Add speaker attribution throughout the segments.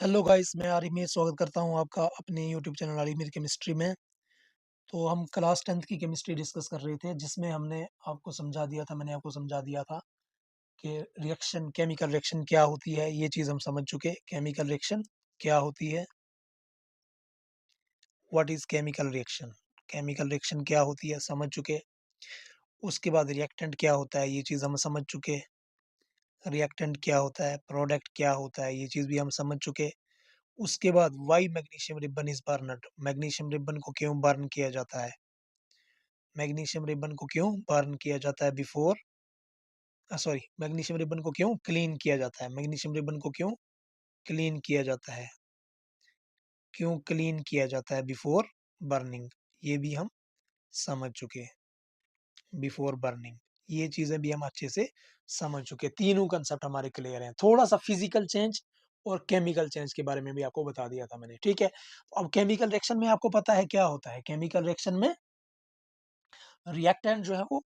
Speaker 1: Hello guys, मैं आरिफ स्वागत करता हूं आपका अपने यूट्यूब चैनल आरिफ केमिस्ट्री में। तो हम क्लास 10th की केमिस्ट्री डिस्कस कर रहे थे, जिसमें मैंने आपको समझा दिया था कि रिएक्शन, केमिकल रिएक्शन क्या होती है। ये चीज़ हम समझ चुके। केमिकल रिएक्शन क्या होती है, what is chemical reaction. Chemical reaction क्या होती है समझ चुके। उसके बाद रिएक्टेंट क्या होता है, ये चीज़ हम समझ चुके। रिएक्टेंट क्या होता है, प्रोडक्ट क्या होता है, ये चीज़ भी हम समझ चुके। उसके बाद why magnesium ribbon is burned, magnesium ribbon को क्यों बर्न किया जाता है, मैग्नीशियम रिबन को क्यों बर्न किया जाता है बिफोर, सॉरी, मैग्नीशियम रिबन को क्यों क्लीन किया जाता है, मैग्नीशियम रिबन को क्यों क्लीन किया जाता है, क्यों क्लीन किया जाता है बिफोर बर्निंग, ये भी हम समझ चुके। बिफोर बर्निंग, ये चीजें भी हम अच्छे से समझ चुके। तीनों कंसेप्ट हमारे क्लियर हैं। थोड़ा सा फिजिकल चेंज और केमिकल चेंज के बारे में भी आपको बता दिया था मैंने, ठीक है। अब केमिकल रिएक्शन में आपको पता है क्या होता है। केमिकल रिएक्शन में रिएक्टेंट जो है वो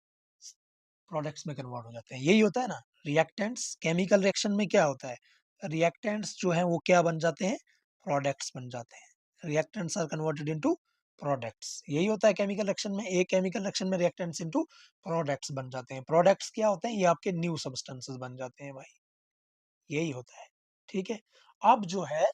Speaker 1: प्रोडक्ट्स में कन्वर्ट हो जाते हैं, यही होता है ना। रिएक्टेंट्स, केमिकल रिएक्शन में क्या होता है, रिएक्टेंट्स जो है वो क्या बन जाते हैं, प्रोडक्ट्स बन जाते हैं। Reactants are converted into products, यही होता है केमिकल रिएक्शन में। एक केमिकल रिएक्शन में रिएक्टेंट्स इनटू प्रोडक्ट्स बन जाते हैं। प्रोडक्ट्स क्या होते हैं, ये आपके न्यू सब्सटेंसेस बन जाते हैं भाई, यही होता है, ठीक है। अब जो है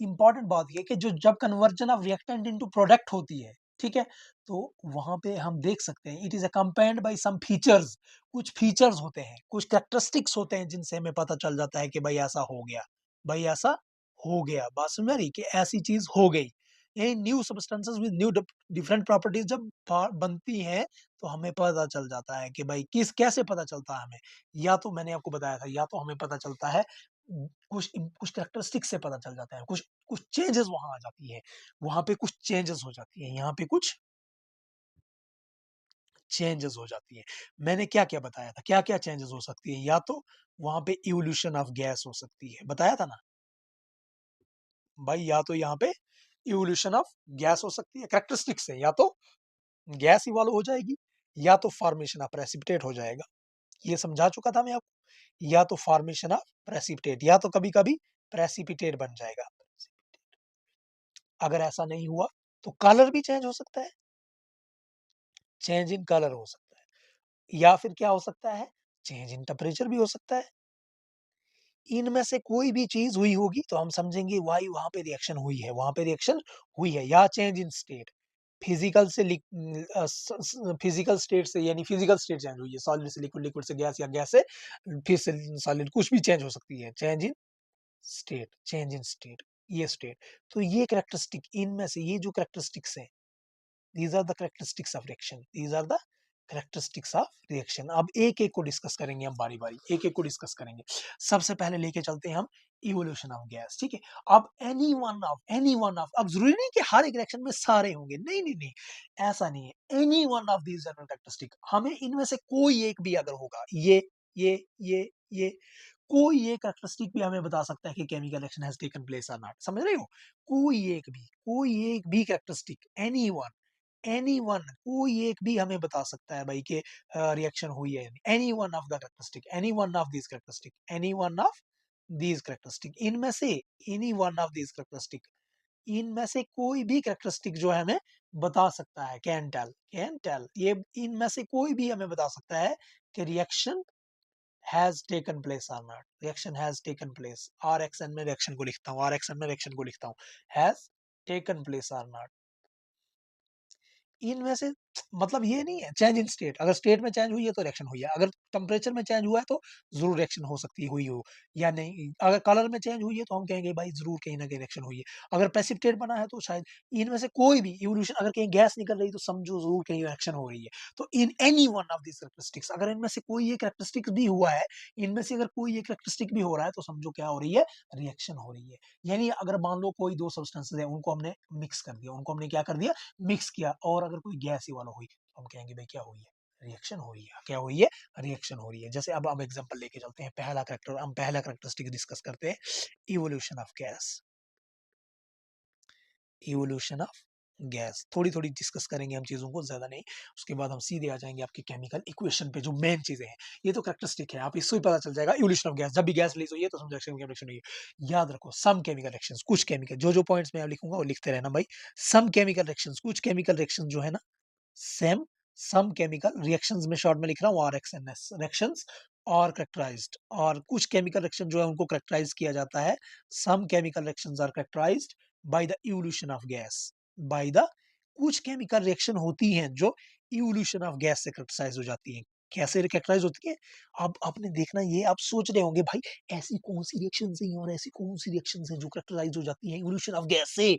Speaker 1: इंपॉर्टेंट बात ये कि जो जब conversion of reactant into product होती है, ठीक है, तो वहां पे हम देख सकते हैं it is accompanied by some features. कुछ फीचर्स होते हैं, कुछ कैरेक्टरिस्टिक्स होते हैं, जिनसे हमें पता चल जाता है कि भाई ऐसा हो गया, भाई ऐसा हो गया। बात समझ रही कि ऐसी चीज हो गई। यही new substances with new different properties जब बनती हैं, तो हमें पता चल जाता है कि भाई किस कैसे पता चलता है हमें। या तो मैंने आपको बताया था, या तो हमें पता चलता है कुछ कैरेक्टरिस्टिक्स से पता चल जाता है, कुछ कुछ चेंजेस वहां आ जाती है, वहां पे कुछ चेंजेस हो जाती है, यहाँ पे कुछ चेंजेस हो जाती है। मैंने क्या क्या बताया था, क्या क्या चेंजेस हो सकती है। या तो वहां पे इवोल्यूशन ऑफ गैस हो सकती है, बताया था ना भाई। या तो यहाँ पे इवोल्यूशन ऑफ गैस हो सकती है कैरेक्टरिस्टिक्स से, या तो गैस इवॉल्व हो जाएगी, या तो फॉर्मेशन ऑफ प्रेसिपिटेट हो जाएगा। ये समझा चुका था मैं आपको। या तो फॉर्मेशन ऑफ प्रेसिपिटेट, या तो कभी कभी प्रेसिपिटेट बन जाएगा। अगर ऐसा नहीं हुआ तो कलर भी चेंज हो सकता है, चेंज इन कलर हो सकता है। या फिर क्या हो सकता है, चेंज इन टेम्परेचर भी हो सकता है। इनमें से कोई भी चीज हुई होगी तो हम समझेंगे वाई वहां पे रिएक्शन हुई है, वहां पे रिएक्शन हुई है। या चेंज इन स्टेट, फिजिकल से फिजिकल स्टेट से, यानी फिजिकल स्टेट चेंज हुई है, सॉलिड से लिक्विड, लिक्विड से गैस, या गैस से फिर से सॉलिड, कुछ भी चेंज हो सकती है। Change in state, change in state, ये स्टेट। तो ये कैरेक्टरिस्टिक, इनमें से ये जो कैरेक्टरिस्टिक्स है, these are the characteristics of reaction, these are the characteristics of reaction। अब एक एक को डिस्कस करेंगे हम, बारी बारी एक एक को डिस्कस करेंगे। सबसे पहले लेके चलते हैं हम इवोल्यूशन ऑफ गैस, ठीक है। अब एनी वन ऑफ, अब जरूरी नहीं कि हर एक रिएक्शन में सारे होंगे, नहीं नहीं नहीं, ऐसा नहीं है। Any one of these general characteristic, हमें इनमें से कोई एक भी अगर होगा, ये ये कोई एक कैरेक्टरिस्टिक भी हमें बता सकता है कि chemical reaction has taken place और नॉट, समझ रहे हो। कोई एक भी कैरेक्टरिस्टिक, एनी वन, कोई एक भी हमें बता सकता है भाई कि रिएक्शन हुई है। Any one of the characteristic, any one of these characteristic, any one of these characteristic, इनमें से any one of these characteristic, इनमें से कोई भी कैरेक्टरिस्टिक जो है हमें बता सकता है, कैन टेल, ये इनमें से कोई भी हमें बता सकता है कि रिएक्शन हैज टेकन प्लेस और not, reaction has taken place. आर एक्सन में रिएक्शन को लिखता हूँ, आर एक्सन में रिएक्शन को लिखता हूँ, हैज टेकन प्लेस और नॉट। इनमें से मतलब ये नहीं है चेंज इन स्टेट, अगर स्टेट में चेंज हुई है तो रिएक्शन हुई है, अगर टेम्परेचर में चेंज हुआ है तो जरूर रिएक्शन हो सकती है, हुई हो या नहीं। अगर कलर में चेंज हुई है तो हम कहेंगे भाई जरूर कहीं ना कहीं रिएक्शन हुई है। अगर प्रेसिपिटेट बना है तो शायद। इनमें से कोई भी इवोल्यूशन, अगर कहीं गैस निकल रही है तो समझो जरूर कहीं रिएक्शन हो रही है। तो in any one of this characteristics, अगर इनमें से कोई एक कैरेक्टरिस्टिक्स भी हुआ है, इनमें से अगर कोई एक कैरेक्टरिस्टिक भी हो रहा है, तो समझो क्या हो रही है, रिएक्शन हो रही है। यानी अगर मान लो कोई दो सब्सटेंसेस है, उनको हमने मिक्स कर दिया, उनको हमने क्या कर दिया, मिक्स किया, और अगर कोई गैस वाला हुई तो हम कहेंगे भाई क्या हुई है, रिएक्शन हो रही है। क्या हुई है, रिएक्शन हो रही है। जैसे अब हम एग्जांपल लेके चलते हैं, पहला कैरेक्टरिस्टिक डिस्कस करते हैं, evolution of gas, evolution of gas. थोड़ी-थोड़ी डिस्कस करेंगे हम चीज़ों को, ज़्यादा नहीं। उसके बाद हम सीधे आ जाएँगे आपकी केमिकल इक्वेशन पे, जो मेन चीज़ें हैं। ये तो कैरेक्टरिस्टिक है, आप इससे ही पता चल जाएगा इवोल्यूशन ऑफ गैस। जब भी गैस रिलीज़ हुई है तो समझो रिएक्शन रिएक्शन हुई है। याद रखो सम केमिकल रिएक्शंस, कुछ केमिकल जो-जो पॉइंट्स मैं लिखूँगा वो लिखते रहना भाई। सम केमिकल रिएक्शंस, कुछ केमिकल रिएक्शन जो है ना, सेम सम केमिकल रिएक्शंस में शॉर्ट में लिख रहा हूँ आरएक्सएनएस रिएक्शंस, और कैरेक्टराइज्ड, और कुछ केमिकल रिएक्शन जो है उनको कैरेक्टराइज किया जाता है। Some chemical reactions are characterized by the evolution of gas, by the, कुछ केमिकल रिएक्शन होती हैं जो इवोल्यूशन ऑफ गैस से कैरेक्टराइज हो जाती हैं। कैसे कैरेक्टराइज होती है? अब आपने देखना, ये आप सोच रहे होंगे भाई ऐसी कौन सी रिएक्शंस हैं और ऐसी कौन सी रिएक्शंस हैं जो कैरेक्टराइज हो जाती हैं इवोल्यूशन ऑफ गैस से,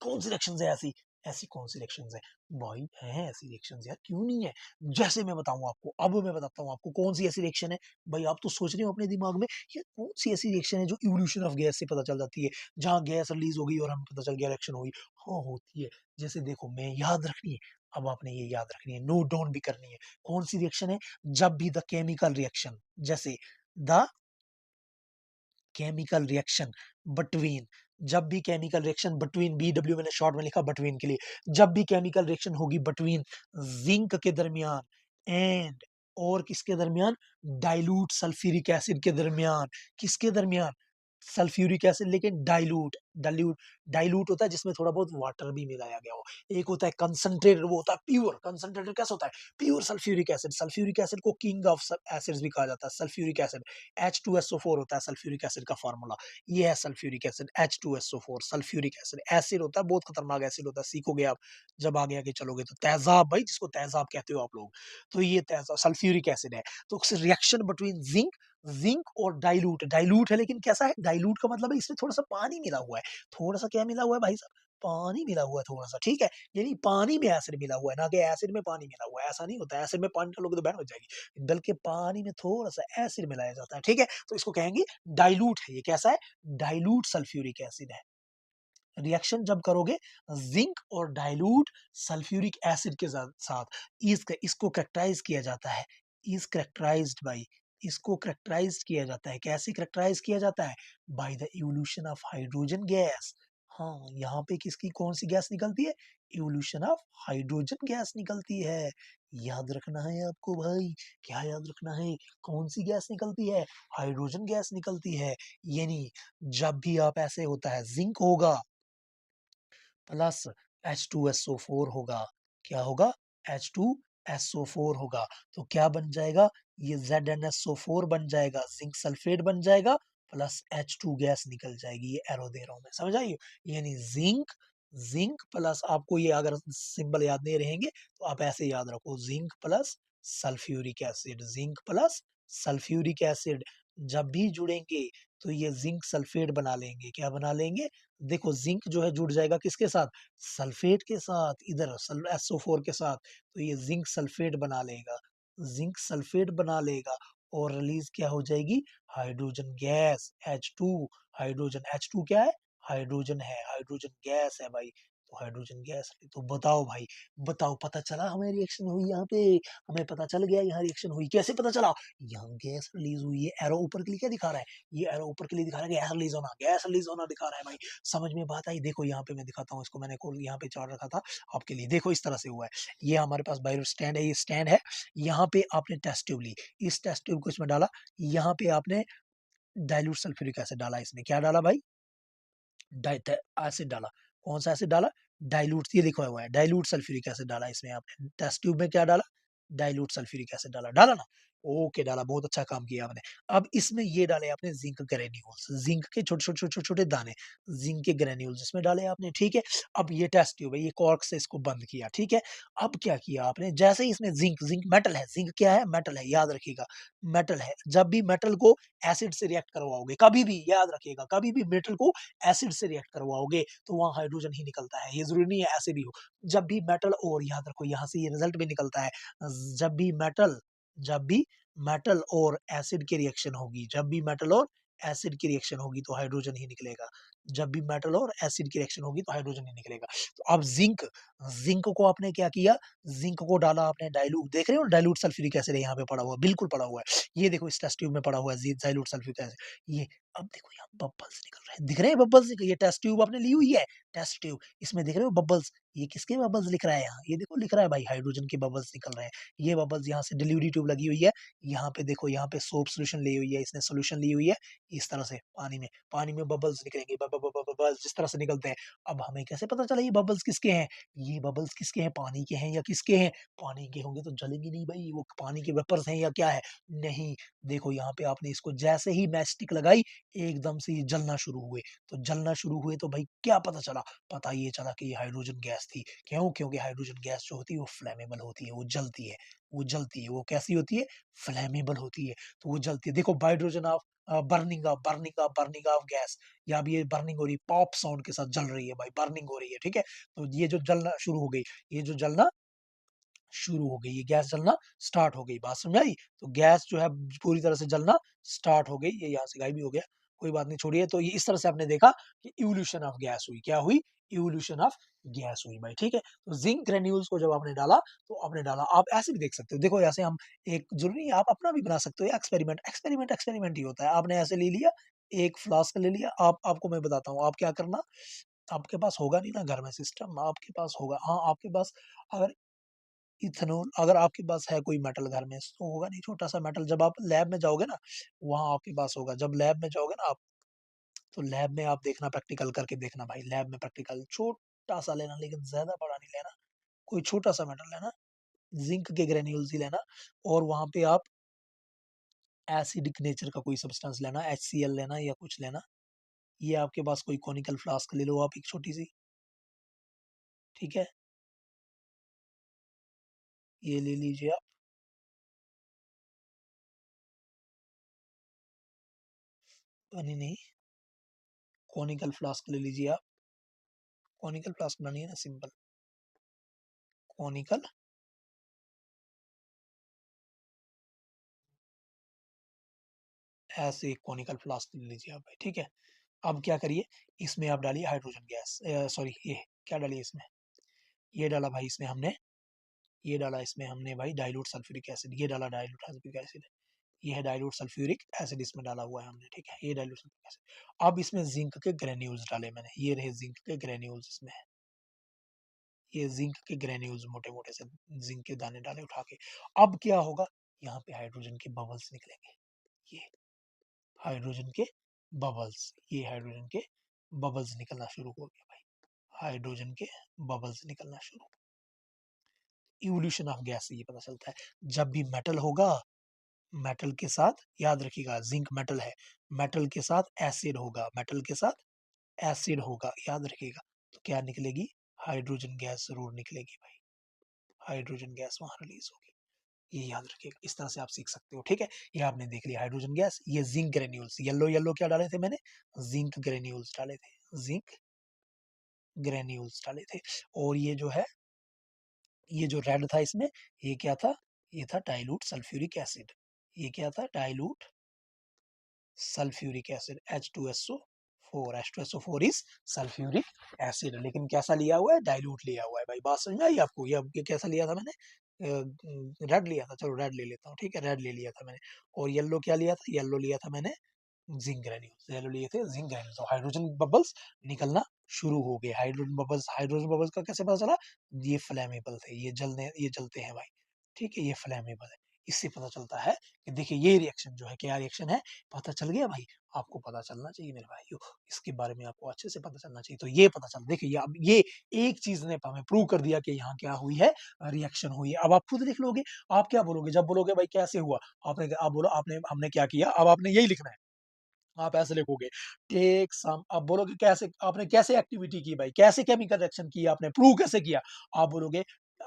Speaker 1: कौन सी रिएक्शंस है ऐसी, ऐसी कौन सी रिएक्शंस है भाई? हैं ऐसी रिएक्शंस यार, क्यों नहीं है? जैसे मैं बताऊँ आपको, अब मैं बताता हूँ आपको कौन सी ऐसी रिएक्शन है। भाई आप तो सोच रहे हो अपने दिमाग में, ये कौन सी ऐसी रिएक्शन है जो इवोल्यूशन ऑफ गैस से पता चल जाती है, जहाँ गैस रिलीज हो गई और हमें पता चल गया रिएक्शन हुई। हाँ होती है। जैसे देखो, मैं याद रखनी है, अब आपने ये याद रखनी है, नोट डाउन भी करनी है। कौन सी रिएक्शन है? जब भी द केमिकल रिएक्शन, जैसे द केमिकल रिएक्शन बिटवीन, जब भी केमिकल रिएक्शन बिटवीन, BW मैंने शॉर्ट में लिखा बिटवीन के लिए, जब भी केमिकल रिएक्शन होगी बिटवीन जिंक के दरमियान एंड, और किसके दरमियान? डाइल्यूट सल्फ्यूरिक एसिड के दरमियान। किसके दरमियान? सल्फ्यूरिक एसिड, लेकिन डाइल्यूट, डाइल्यूट, डाइल्यूट होता है जिसमें थोड़ा बहुत वाटर भी मिलाया गया हो। एक होता है कंसंट्रेटेड, वो होता है प्योर। कंसंट्रेटेड कैसा होता है? Pure sulphuric acid. Sulphuric acid को किंग ऑफ एसिड्स भी कहा जाता है। सल्फ्यूरिक एसिड H2SO4 होता है सल्फ्यूरिक एसिड का फार्मूला। ये है sulphuric acid H2SO4। Sulphuric acid acid होता है, बहुत खतरनाक एसिड होता है, सीखोगे आप जब आगे आगे चलोगे तो। तेजाब भाई, जिसको तेजाब कहते हो आप लोग, तो ये तेजाब सल्फ्यूरिक एसिड है। तो रिएक्शन बिटवीन जिंक, जिंक और डाइल्यूट, डाइल्यूट है लेकिन कैसा है? डाइल्यूट का मतलब है इसमें थोड़ा सा पानी मिला हुआ है। थोड़ा सा क्या मिला हुआ है भाई साहब? पानी मिला हुआ है थोड़ा सा, ठीक है। यानी पानी में एसिड मिला हुआ है, ना कि एसिड में पानी मिला हुआ है। ऐसा नहीं होता है, एसिड में पानी डालोगे तो बैंड हो जाएगी, बल्कि पानी में थोड़ा सा एसिड मिलाया जाता है, ठीक है। तो इसको कहेंगे डाइल्यूट है। ये कैसा है? डाइल्यूट सल्फ्यूरिक एसिड है। रिएक्शन जब करोगे जिंक और डाइल्यूट सल्फ्यूरिक एसिड के साथ, इसको कैरेक्टराइज किया जाता है, इज कैरेक्टराइज्ड बाय, इसको कैरेक्टराइज किया जाता है। कैसे कैरेक्टराइज किया जाता है? Bye the evolution of hydrogen gas. हाँ, यहाँ पे किसकी कौन सी गैस निकलती है? इवोल्यूशन ऑफ हाइड्रोजन गैस निकलती है। याद रखना है आपको भाई। क्या याद रखना है? कौन सी गैस निकलती है? हाइड्रोजन गैस निकलती है। यानी जब भी आप, ऐसे होता है, जिंक होगा प्लस H2SO4 होगा। क्या होगा? H2SO4 होगा। तो क्या बन जाएगा? ये ZnSO4 बन जाएगा, जिंक सल्फेट बन जाएगा, प्लस H2 गैस निकल जाएगी। ये एरो दे रहा हूं मैं, समझ आई? यानी जिंक, जिंक प्लस, आपको ये अगर सिंबल याद नहीं रहेंगे तो आप ऐसे याद रखो, zinc plus sulphuric acid, zinc plus sulphuric acid जब भी जुड़ेंगे तो ये जिंक सल्फेट बना लेंगे। क्या बना लेंगे? देखो जिंक जो है जुड़ जाएगा किसके साथ? सल्फेट के साथ, इधर SO4 के साथ। तो ये जिंक सल्फेट बना लेगा, जिंक सल्फेट बना लेगा, और रिलीज क्या हो जाएगी? Hydrogen gas H2। Hydrogen, H2 क्या है? हाइड्रोजन है, हाइड्रोजन गैस है भाई। तो हाइड्रोजन गैस है। तो बताओ भाई, बताओ, पता चला हमें रिएक्शन हुई यहाँ पे? हमें पता चल गया यहाँ रिएक्शन हुई। कैसे पता चला? यहाँ गैस रिलीज हुई है। एरो ऊपर के लिए क्या दिखा रहा है? ये एरो ऊपर के लिए दिखा रहा है गैस रिलीज होना, गैस रिलीज होना दिखा रहा है भाई। समझ में बात आई? देखो यहाँ पे मैं दिखाता हूँ इसको, मैंने यहाँ पे चार्ट रखा था आपके लिए। देखो इस तरह से हुआ है। ये हमारे पास बायो स्टैंड है, ये स्टैंड है। यहाँ पे आपने टेस्ट ट्यूब ली, इस टेस्ट ट्यूब को इसमें डाला। यहाँ पे आपने डाइल्यूट सल्फ्यूरिक एसिड डाला। इसमें क्या डाला भाई? एसिड डाला। कौन सा एसिड डाला? डाइल्यूट, ये लिखा हुआ है डाइल्यूट सल्फ्यूरिक एसिड डाला इसमें आपने। टेस्ट ट्यूब में क्या डाला? डाइल्यूट सल्फ्यूरिक एसिड डाला। डाला ना? ओके, डाला, बहुत अच्छा काम किया आपने। अब इसमें ये डाले आपने जिंक ग्रेन्यूल्स, जिंक के छोटे छोटे छोटे छोटे दाने, जिंक के ग्रेन्यूल्स इसमें डाले आपने, ठीक है। अब ये टेस्ट ट्यूब है, ये कॉर्क से इसको बंद किया, ठीक है। अब क्या किया आपने? जैसे ही इसमें जिंक, जिंक मेटल है, जिंक क्या है? मेटल है, याद रखिएगा, मेटल है। जब भी मेटल को एसिड से रिएक्ट करवाओगे, कभी भी याद रखिएगा, कभी भी मेटल को एसिड से रिएक्ट करवाओगे तो वहाँ हाइड्रोजन ही निकलता है। ये जरूरी नहीं है ऐसे भी हो। जब भी मेटल, और याद रखो यहाँ से ये रिजल्ट भी निकलता है, जब भी मेटल, जब भी मेटल और एसिड की रिएक्शन होगी, जब भी मेटल और एसिड की रिएक्शन होगी तो हाइड्रोजन ही निकलेगा। जब भी मेटल और एसिड की रिएक्शन होगी तो हाइड्रोजन ही निकलेगा। तो अब जिंक, जिंक को आपने क्या किया? जिंक को डाला आपने डाइल्यूट, देख रहे हो डाइल्यूट सल्फ्यूरिक एसिड यहाँ पे पड़ा हुआ, बिल्कुल पड़ा हुआ है। ये देखो इस टेस्ट ट्यूब में पड़ा हुआ है डाइल्यूट सल्फ्यूरिक एसिड। ये अब देखो यहाँ बबल्स निकल रहे हैं, दिख रहे हैं बबल्स, ये टेस्ट ट्यूब आपने ली हुई है, टेस्ट ट्यूब, इसमें दिख रहे हो बबल्स, ये किसके बबल्स लिख रहा है यहाँ, ये देखो लिख रहा है भाई हाइड्रोजन के बबल्स निकल रहे हैं। ये बबल्स यहाँ से डिलीवरी ट्यूब लगी हुई है, यहाँ पे देखो, यहाँ पे सोप सोल्यूशन ली हुई है, इसने सोल्यूशन ली हुई है, इस तरह से पानी में बबल्स निकलेंगे, बबल्स जिस तरह से निकलते हैं। अब हमें कैसे पता चला ये बबल्स किसके हैं, ये बबल्स किसके हैं, पानी के हैं या किसके हैं, पानी के होंगे तो जलेंगे नहीं भाई, वो पानी के वेपर्स हैं या क्या है, नहीं। देखो यहाँ पे आपने इसको जैसे ही मैच स्टिक लगाई, एकदम से ये जलना शुरू हुए, तो जलना शुरू हुए तो भाई क्या पता चला, पता ये चला कि ये हाइड्रोजन गैस थी। क्यों, क्योंकि हाइड्रोजन गैस जो होती है वो फ्लेमेबल होती है, वो जलती है, वो जलती है, वो कैसी होती है, फ्लेमेबल होती है, तो वो जलती है। देखो hydrogen of burning of gas, या अब ये बर्निंग हो रही है, पॉप साउंड के साथ जल रही है भाई, बर्निंग हो रही है, ठीक है। तो ये जो जलना शुरू हो गई, ये जो जलना शुरू हो गई, ये गैस जलना स्टार्ट हो गई, बात समझ आई। तो गैस जो है पूरी तरह से जलना स्टार्ट हो गई, ये यहाँ से गायब भी हो गया, कोई बात नहीं, छोड़िए। तो ये इस तरह से आपने देखा कि इवोल्यूशन ऑफ गैस हुई, क्या हुई, इवोल्यूशन ऑफ गैस हुई भाई, ठीक है। तो जिंक ग्रेन्यूल्स को जब आपने डाला, तो आपने डाला, आप ऐसे भी देख सकते हो, देखो ऐसे हम, एक जरूरी नहीं आप अपना भी बना सकते हो, एक्सपेरिमेंट ही होता है। आपने ऐसे ले लिया, एक फ्लास्क ले लिया, आप, आपको मैं बताता हूँ आप क्या करना, आपके पास होगा नहीं ना घर में सिस्टम, आपके पास होगा, हाँ आपके पास, अगर इथेनॉल, अगर आपके पास है कोई मेटल घर में, तो होगा नहीं, छोटा सा मेटल, जब आप लैब में जाओगे ना, वहां आपके पास होगा, जब लैब में जाओगे ना आप, तो लैब में आप देखना, प्रैक्टिकल करके देखना भाई, लैब में प्रैक्टिकल छोटा सा लेना, लेकिन ज्यादा बड़ा नहीं लेना, कोई छोटा सा मेटल लेना, जिंक के ग्रेन्यूल्स ही लेना, और वहां पे आप एसिडिक नेचर का कोई सब्सटेंस लेना, HCl लेना या कुछ लेना, ये आपके पास कोई कॉनिकल फ्लास्क ले लो आप, एक छोटी सी, ठीक है, ये ले लीजिए आप, नहीं नहीं, कॉनिकल फ्लास्क ले लीजिए आप, कॉनिकल फ्लास्क बनानी है ना, सिंपल कॉनिकल, ऐसे एक कॉनिकल फ्लास्क ले लीजिए आप भाई, ठीक है। अब क्या करिए, इसमें आप डालिए हाइड्रोजन गैस, सॉरी ये क्या डालिए इसमें, ये डाला भाई इसमें हमने, ये डाला इसमें हमने भाई डाइल्यूट सल्फ्यूरिक एसिड, ये डाला डाइल्यूट सल्फ्यूरिक एसिड, ये है डाइल्यूट सल्फ्यूरिक एसिड, इसमें डाला हुआ है हमने, ठीक है, ये डाइल्यूट सल्फ्यूरिक एसिड। अब इसमें जिंक के ग्रेन्यूल्स डाले मैंने, ये रहे जिंक के ग्रेन्यूल्स इसमें, ये जिंक के ग्रेन्यूल्स मोटे मोटे से जिंक के दाने डाले उठा के। अब क्या होगा, यहाँ पे हाइड्रोजन के बबल्स निकलेंगे, ये हाइड्रोजन के बबल्स, ये हाइड्रोजन के बबल्स निकलना शुरू हो गए भाई, हाइड्रोजन के बबल्स निकलना शुरू। इवोल्यूशन ऑफ गैस से ये पता चलता है, जब भी मेटल होगा, मेटल के साथ याद रखिएगा, जिंक मेटल है, मेटल के साथ एसिड होगा, मेटल के साथ एसिड होगा, याद रखिएगा, तो क्या निकलेगी, हाइड्रोजन गैस जरूर निकलेगी भाई, हाइड्रोजन गैस वहां रिलीज होगी, ये याद रखिएगा, इस तरह से आप सीख सकते हो, ठीक है। ये आपने देख लिया हाइड्रोजन गैस, ये जिंक ग्रेन्यूल्स, येलो येलो क्या डाले थे मैंने, जिंक ग्रेन्यूल्स डाले थे, जिंक ग्रेन्यूल्स डाले थे। और ये जो है, ये जो रेड था इसमें, ये क्या था, ये था डाइल्यूट सल्फ्यूरिक एसिड, ये क्या था, dilute sulphuric acid, H2SO4, H2SO4 is sulphuric acid, लेकिन कैसा लिया हुआ है, डाइल्यूट लिया हुआ है भाई, बात समझ में आई आपको, ये अब ये कैसा लिया था मैंने, रेड लिया था, चलो रेड ले लेता हूँ, ठीक है, रेड ले लिया था मैंने। और येलो क्या लिया था, येलो लिया था मैंने, जिंक ग्रेन्यूल्स, येलो लिए थे जिंक ग्रेन्यूल्स, तो हाइड्रोजन बबल्स निकलना शुरू हो गए, हाइड्रोजन बबल्स का कैसे पता चला, ये फ्लैमेबल थे, ये जलने, ये जलते हैं भाई, ठीक है, ये फ्लैमेबल है, इससे पता चलता है कि देखिए ये रिएक्शन जो है, क्या रिएक्शन है, पता चल गया भाई, आपको पता चलना चाहिए मेरे भाइयों, इसके बारे में आपको अच्छे से पता चलना चाहिए। तो ये पता चल, देखिए अब ये एक चीज ने हमें प्रूव कर दिया कि यहाँ क्या हुई है, रिएक्शन हुई है। अब आप खुद लिख लोगे, आप क्या बोलोगे जब बोलोगे भाई कैसे हुआ, आपने, आप बोलो आपने, हमने क्या किया, अब आपने यही लिखना है, आप ऐसे लिखोगे, टेक सम, अब बोलोगे कैसे, आपने कैसे एक्टिविटी की भाई, कैसे केमिकल रिएक्शन की आपने, प्रूव कैसे किया, आप बोलोगे,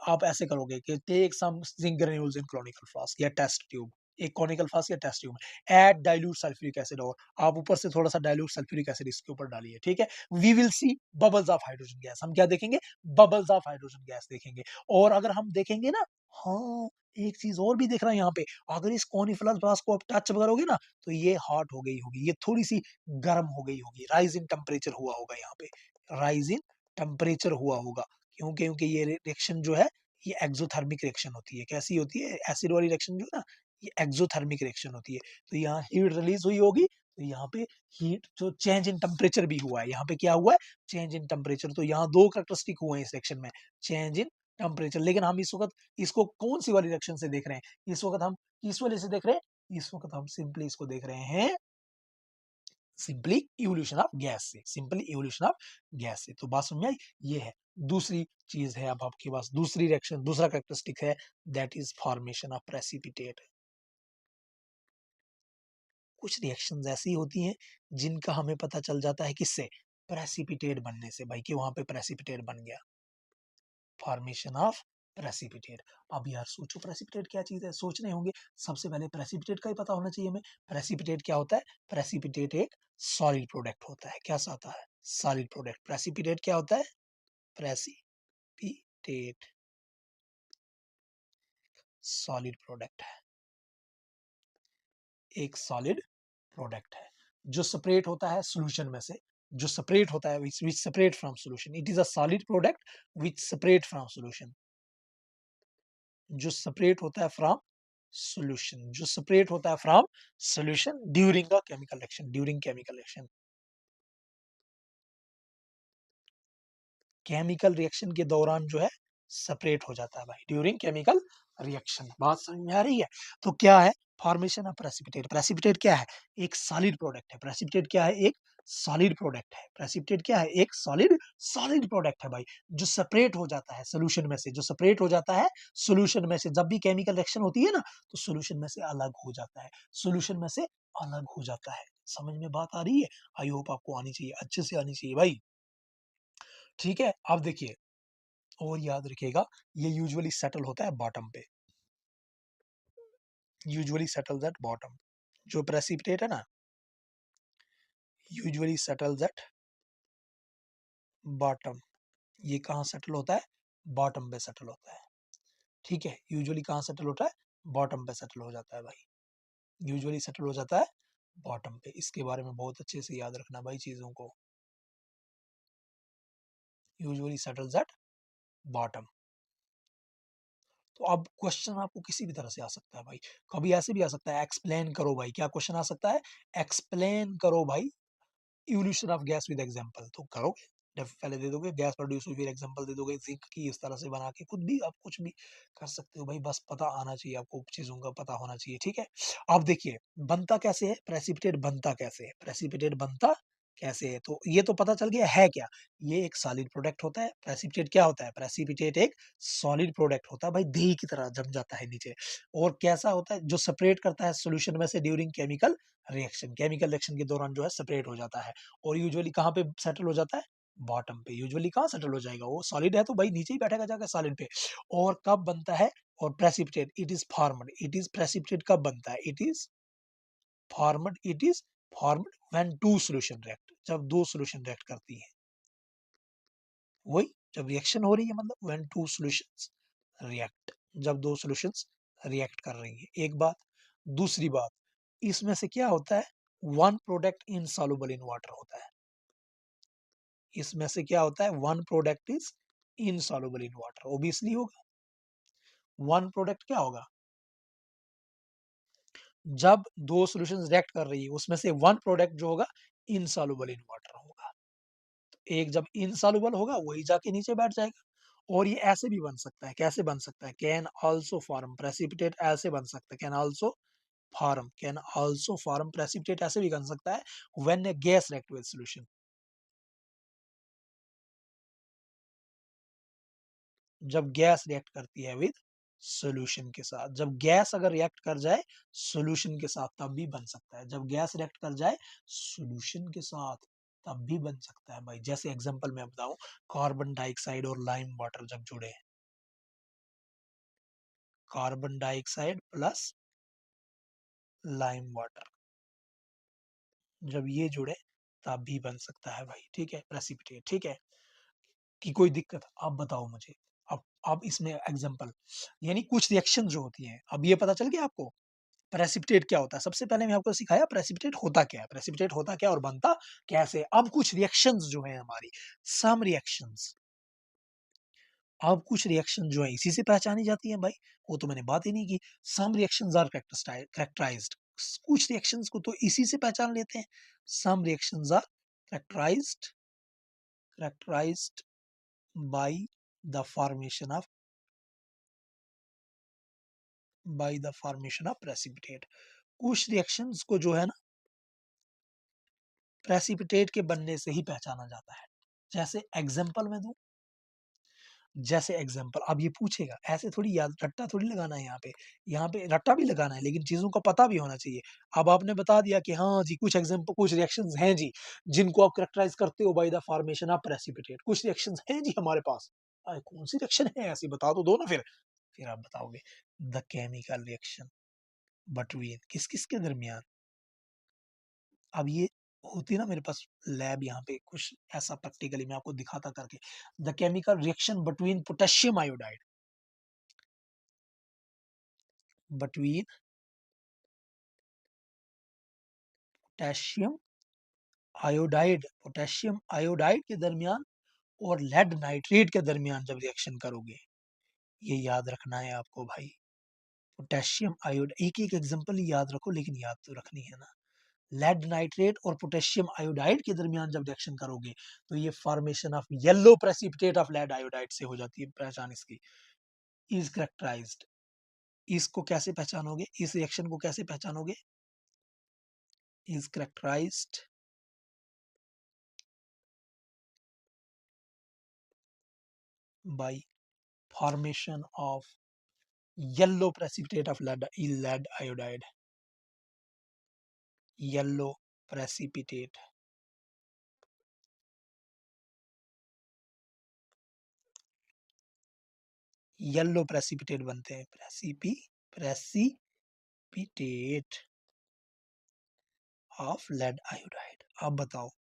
Speaker 1: आप ऐसे करोगे कि टेक सम जिंक ग्रेन्यूल्स इन कॉनिकल फ्लास्क या टेस्ट ट्यूब, एक कॉनिकल फ्लास्क या टेस्ट ट्यूब में ऐड डाइल्यूट सल्फ्यूरिक एसिड, और आप ऊपर से थोड़ा सा डाइल्यूट सल्फ्यूरिक एसिड इसके ऊपर डालिए, ठीक है। We will see bubbles of hydrogen gas, हम क्या देखेंगे, बबल्स ऑफ हाइड्रोजन गैस देखेंगे। और अगर हम देखेंगे ना, हाँ एक चीज और भी देख रहा है यहाँ पे, अगर इस कॉनिफलर फ्लास्क को आप टच करोगे ना, तो ये हॉट हो गई होगी, ये थोड़ी सी गर्म हो गई होगी, राइज इन टेम्परेचर हुआ होगा यहाँ पे, राइज इन टेम्परेचर हुआ होगा, क्यों, क्योंकि ये रिएक्शन जो है, ये एक्सोथर्मिक रिएक्शन होती है, कैसी होती है, एसिड वाली रिएक्शन जो है ना, ये एक्सोथर्मिक रिएक्शन होती है, तो यहाँ हीट रिलीज हुई होगी, तो यहाँ पे हीट जो चेंज इन टेम्परेचर भी हुआ है, यहाँ पे क्या हुआ है, चेंज इन टेम्परेचर। तो यहाँ दो कैरेक्टरिस्टिक हुए हैं इस सेक्शन में, चेंज इन टेम्परेचर। लेकिन हम इस वक्त इसको कौन सी वाली रिएक्शन से देख रहे हैं, इस वक्त हम किस वाले से देख रहे हैं, इस वक्त हम सिंपली इसको देख रहे हैं सिंपली इवोल्यूशन ऑफ गैस से, सिंपली इवोल्यूशन ऑफ गैस से। तो बात समझ में आई, ये है दूसरी चीज है। अब आपके पास दूसरी रिएक्शन, दूसरा कैरेक्टरिस्टिक है, that is formation of precipitate. कुछ रिएक्शंस ऐसी होती हैं जिनका हमें पता चल जाता है किससे, प्रेसिपिटेट बनने से भाई, कि वहां पे प्रेसिपिटेट बन गया, फॉर्मेशन ऑफ प्रेसिपिटेट। अब यार सोचो प्रेसिपिटेट क्या चीज है, सोच रहे होंगे। सबसे पहले प्रेसिपिटेट का ही पता होना चाहिए हमें। प्रेसिपिटेट क्या होता है, प्रेसिपिटेट एक सॉलिड प्रोडक्ट होता है। क्या होता है, सॉलिड प्रोडक्ट। प्रेसिपिटेट क्या होता है, प्रेसिपिटेट सॉलिड प्रोडक्ट है, एक सॉलिड प्रोडक्ट है जो सेपरेट होता है सॉल्यूशन में से, जो सेपरेट होता है विच separate from solution. It is a solid product which separate from solution, जो सेपरेट होता है फ्रॉम सॉल्यूशन, जो सेपरेट होता है from solution during the chemical reaction, during chemical reaction. Chemical reaction के दौरान जो है सेपरेट हो जाता है भाई, ड्यूरिंग केमिकल रिएक्शन। बात समझ में आ रही है। तो क्या है फॉर्मेशन ऑफ प्रेसिपिटेट। प्रेसिपिटेट क्या है, एक सॉलिड प्रोडक्ट है। प्रेसिपिटेट क्या है, एक सॉलिड प्रोडक्ट है। प्रेसिपिटेट क्या है, एक सॉलिड सॉलिड प्रोडक्ट है भाई, जो सेपरेट हो जाता है सोल्यूशन में से, जो सेपरेट हो जाता है सोल्यूशन में से। जब भी केमिकल रिएक्शन होती है ना, तो सोल्यूशन में से अलग हो जाता है, सोल्यूशन में से अलग हो जाता है। समझ में बात आ रही है, आई होप आपको आनी चाहिए, अच्छे से आनी चाहिए भाई। ठीक है, अब देखिए और याद रखिएगा, ये यूजुअली सेटल होता है बॉटम पे, यूजुअली सेटल्स एट बॉटम। जो प्रेसिपिटेट है ना, यूजुअली सेटल्स एट बॉटम। ये कहाँ सेटल होता है, बॉटम पे सेटल होता है। ठीक है, यूजुअली कहाँ सेटल होता है, बॉटम पे सेटल हो जाता है भाई, यूजुअली सेटल हो जाता है बॉटम पे। इसके बारे में बहुत अच्छे से याद रखना भाई चीजों को, यूजुअली सेटल्स एट बॉटम। तो अब क्वेश्चन आपको किसी भी तरह से आ सकता है भाई, कभी ऐसे भी आ सकता है, एक्सप्लेन करो भाई। क्या क्वेश्चन आ सकता है, एक्सप्लेन करो भाई evolution of gas with example. तो करोगे, पहले दे दोगे गैस प्रोड्यूस हुई, फिर एग्जांपल दे दोगे जिंक की, इस तरह से बना के खुद भी आप कुछ भी कर सकते हो भाई, बस पता आना चाहिए आपको, चीजों का पता होना चाहिए। ठीक है, अब देखिए बनता कैसे है प्रेसिपिटेट, बनता कैसे है प्रेसिपिटेट, बनता कैसे है। तो ये तो पता चल गया है क्या, ये एक सॉलिड प्रोडक्ट होता है। प्रेसिपिटेट क्या होता है, प्रेसिपिटेट एक सॉलिड प्रोडक्ट होता है भाई, दही की तरह जम जाता है नीचे। और कैसा होता है, जो सेपरेट करता है सॉल्यूशन में से during chemical reaction, chemical reaction के दौरान जो है सेपरेट हो जाता है। और यूजुअली कहाँ पे सेटल हो जाता है, बॉटम पे। यूजुअली कहाँ सेटल हो जाएगा, वो सॉलिड है तो भाई नीचे ही बैठेगा जाकर सॉलिड पे। और कब बनता है, और precipitate it is formed, it is precipitate कब बनता है, it is formed, it is formed when two solution react, जब दो सॉल्यूशन रिएक्ट करती है। वही जब रिएक्शन हो रही है, मतलब व्हेन टू सॉल्यूशंस रिएक्ट, जब दो सॉल्यूशंस रिएक्ट कर रही है। एक बात, दूसरी बात, इसमें से क्या होता है, one product insoluble in water होता है। इसमें से क्या होता है, one product is insoluble in water, obviously होगा। वन प्रोडक्ट क्या होगा, जब दो सॉल्यूशंस रिएक्ट कर रही है उसमें से वन प्रोडक्ट जो होगा इनसॉल्युबल इन वाटर होगा। एक जब इनसॉल्युबल होगा वही जाके नीचे बैठ जाएगा। और ये ऐसे भी बन सकता है, कैसे बन सकता है, कैन आल्सो फॉर्म प्रेसिपिटेट, ऐसे बन सकता है, can also form, can also form precipitate, ऐसे भी बन सकता है when A gas react with solution, जब गैस रिएक्ट करती है विद सॉल्यूशन के साथ। जब गैस अगर रिएक्ट कर जाए सॉल्यूशन के साथ तब भी बन सकता है, जब गैस रिएक्ट कर जाए सॉल्यूशन के साथ तब भी बन सकता है भाई। जैसे एग्जांपल मैं बताऊं, कार्बन डाइऑक्साइड और लाइम वाटर जब जुड़े, carbon dioxide plus lime water जब ये जुड़े तब भी बन सकता है भाई। ठीक है, प्रेसिपिटेट। ठीक है, कि कोई दिक्कत आप बताओ मुझे। अब इसमें एग्जांपल, यानी कुछ रिएक्शन जो होती हैं, अब ये पता चल गया आपको प्रेसिपिटेट क्या होता है। सबसे पहले मैं आपको सिखाया प्रेसिपिटेट होता क्या है, प्रेसिपिटेट होता क्या और बनता कैसे। अब कुछ रिएक्शंस जो है हमारी, सम रिएक्शंस, अब कुछ रिएक्शन जो है इसी से पहचानी जाती है भाई, वो तो मैंने बात ही नहीं की। सम रिएक्शंस आर कैरेक्टराइज्ड, कुछ रिएक्शंस को तो इसी से पहचान लेते हैं। Some reactions are characterized by the formation of precipitate। कुछ रिएक्शंस को जो है ना प्रेसिपिटेट के बनने से ही पहचाना जाता है। जैसे एग्जांपल में दूं, जैसे एग्जांपल अब ये पूछेगा, ऐसे थोड़ी याद रट्टा थोड़ी लगाना है, यहाँ पे रट्टा भी लगाना है लेकिन चीजों का पता भी होना चाहिए। अब आपने बता दिया कि हाँ जी कुछ एग्जांपल, कुछ रिएक्शंस हैं जी जिनको आप करेक्टराइज करते हो by the formation of precipitate. कुछ रिएक्शंस हैं जी हमारे पास। कौन सी रिएक्शन है ऐसी, बता तो दो ना। फिर आप बताओगे द केमिकल रिएक्शन बिटवीन किस किस के दरमियान। अब ये होती ना मेरे पास लैब यहाँ पे कुछ ऐसा प्रैक्टिकली मैं आपको दिखाता करके। The chemical reaction between potassium iodide, between potassium iodide के दरमियान और लेड नाइट्रेट के दरमियान जब रिएक्शन करोगे, ये याद रखना है आपको भाई। पोटेशियम आयोड, एक एक एग्जांपल ही याद रखो लेकिन याद तो रखनी है ना। लेड नाइट्रेट और पोटेशियम आयोडाइड के दरमियान जब रिएक्शन करोगे तो ये formation of yellow precipitate of lead iodide से हो जाती है पहचान इसकी। इज करेक्टराइज्ड, इसको कैसे पहचानोगे, इस रिएक्शन को कैसे पहचानोगे? Is characterized by formation of yellow precipitate of lead iodide. Yellow precipitate, yellow precipitate बनते हैं, प्रेसिपिटेट ऑफ लेड आयोडाइड। अब बताओ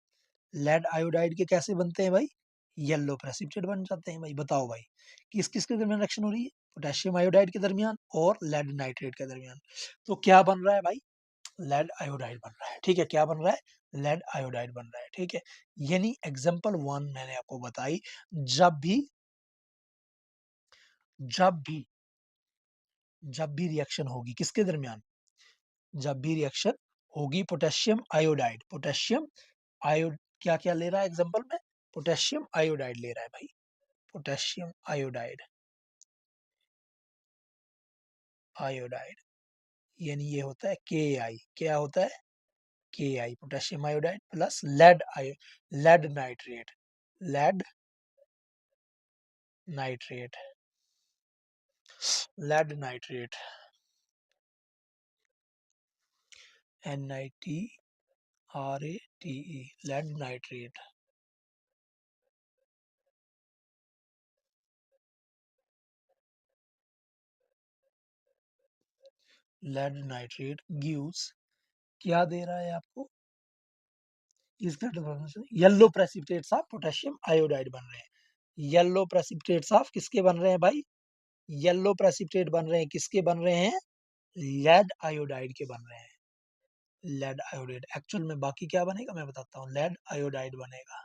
Speaker 1: लेड आयोडाइड के कैसे बनते हैं भाई? येलो प्रेसिपिटेट बन जाते हैं भाई। बताओ भाई किस किस के दरमियान रिएक्शन हो रही है? पोटेशियम आयोडाइड के दरमियान और लेड नाइट्रेट के दरमियान। तो क्या बन रहा है भाई? लेड आयोडाइड बन रहा है। ठीक है, क्या बन रहा है? लेड आयोडाइड बन रहा है। ठीक है, यानी एग्जांपल 1 मैंने आपको बताई, जब भी जब भी जब भी रिएक्शन होगी किसके दरमियान, जब भी रिएक्शन होगी पोटेशियम आयोडाइड, पोटेशियम आयोड, क्या क्या ले रहा है एग्जांपल में? पोटेशियम आयोडाइड ले रहा है भाई, पोटेशियम आयोडाइड, आयोडाइड यानी ये होता है के आई। क्या होता है? K I, potassium iodide plus lead nitrate, lead nitrate, lead nitrate, NiTrate, lead nitrate. Lead nitrate gives, क्या दे रहा है आपको? इसका yellow precipitates of potassium iodide बन रहे हैं। येलो प्रेसिपिटेट्स ऑफ किसके बन रहे हैं भाई? येलो प्रेसिपिटेट बन रहे हैं, किसके बन रहे हैं? लेड आयोडाइड के बन रहे हैं। लेड आयोडाइड एक्चुअल में बाकी क्या बनेगा मैं बताता हूँ, लेड आयोडाइड बनेगा,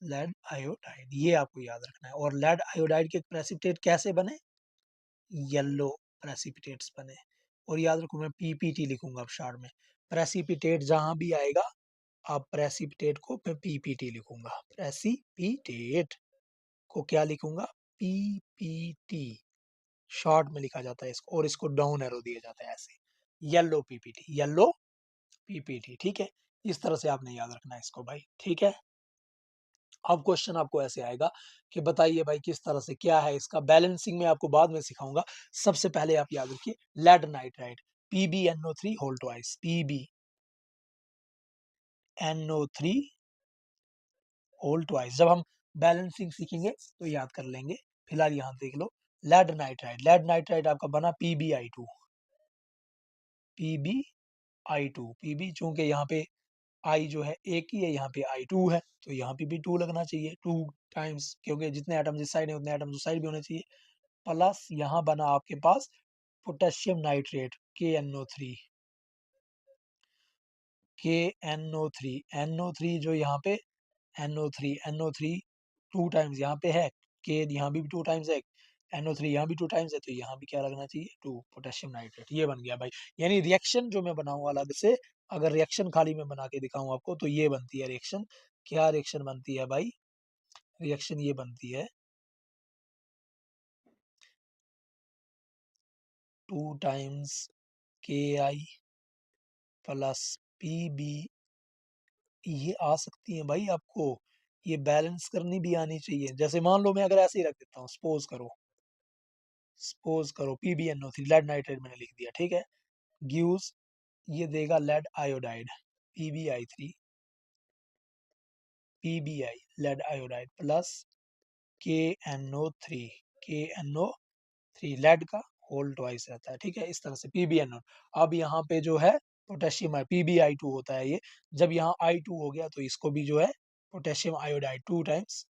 Speaker 1: लेड आयोडाइड, ये आपको याद रखना है। और लेड आयोडाइड के प्रेसिपिटेट कैसे बने? येलो प्रेसिपिटेट्स बने। और याद रखो मैं पीपीटी लिखूंगा अब शॉर्ट में, प्रेसिपिटेट जहां भी आएगा अब प्रेसिपिटेट को मैं पीपीटी लिखूंगा, प्रेसिपिटेट को क्या लिखूंगा? पीपीटी शॉर्ट में लिखा जाता है इसको, और इसको डाउन एरो दिया जाता है ऐसे, येलो पीपीटी, येलो पीपीटी। ठीक है, इस तरह से आपने याद रखना है इसको भाई। ठीक है, अब क्वेश्चन आपको ऐसे आएगा कि बताइए भाई किस तरह से, क्या है इसका बैलेंसिंग, मैं आपको बाद में सिखाऊंगा। सबसे पहले आप याद रखिए lead nitride, PbNO3 whole twice, PbNO3 whole twice. जब हम बैलेंसिंग सीखेंगे तो याद कर लेंगे, फिलहाल यहाँ देख लो लेड नाइट्राइड, लेड नाइट्राइड आपका बना PbI2, PbI2, Pb चूंकि यहाँ पे आई जो है एक ही है, यहाँ पे I2 है तो यहाँ पे भी 2 लगना चाहिए, 2 टाइम्स, क्योंकि जितने एटम्स इस साइड है उतने एटम्स उस साइड भी होने चाहिए। प्लस यहाँ बना आपके पास potassium nitrate KNO3, KNO3, NO3 जो यहाँ पे NO3 2 टाइम्स यहाँ पे है, K यहाँ भी 2 टाइम्स है, NO3 यहाँ भी 2 टाइम्स है, तो यहाँ भी क्या लगना चाहिए 2 पोटेशियम नाइट्रेट। ये बन गया भाई। यानी रिएक्शन जो मैं बनाऊंगा अलग से, अगर रिएक्शन खाली मैं बना के दिखाऊं आपको, तो ये बनती है रिएक्शन। क्या रिएक्शन बनती है भाई? रिएक्शन ये बनती है 2 टाइम्स KI प्लस PB। ये आ सकती है भाई आपको, ये बैलेंस करनी भी आनी चाहिए। जैसे मान लो मैं अगर ऐसे ही रख देता हूँ, सपोज करो PbNO3 लेड नाइट्रेट मैंने लिख दिया, ठीक है। गिव्स, ये देगा lead iodide PbI3 PbI lead iodide plus KNO3 KNO3 lead का होल ट्वाइस रहता है, ठीक है। इस तरह से PbNO। अब यहाँ पे जो है पोटेशियम PbI2 होता है ये। जब यहाँ I2 हो गया तो इसको भी जो है पोटेशियम आयोडाइड 2 टाइम्स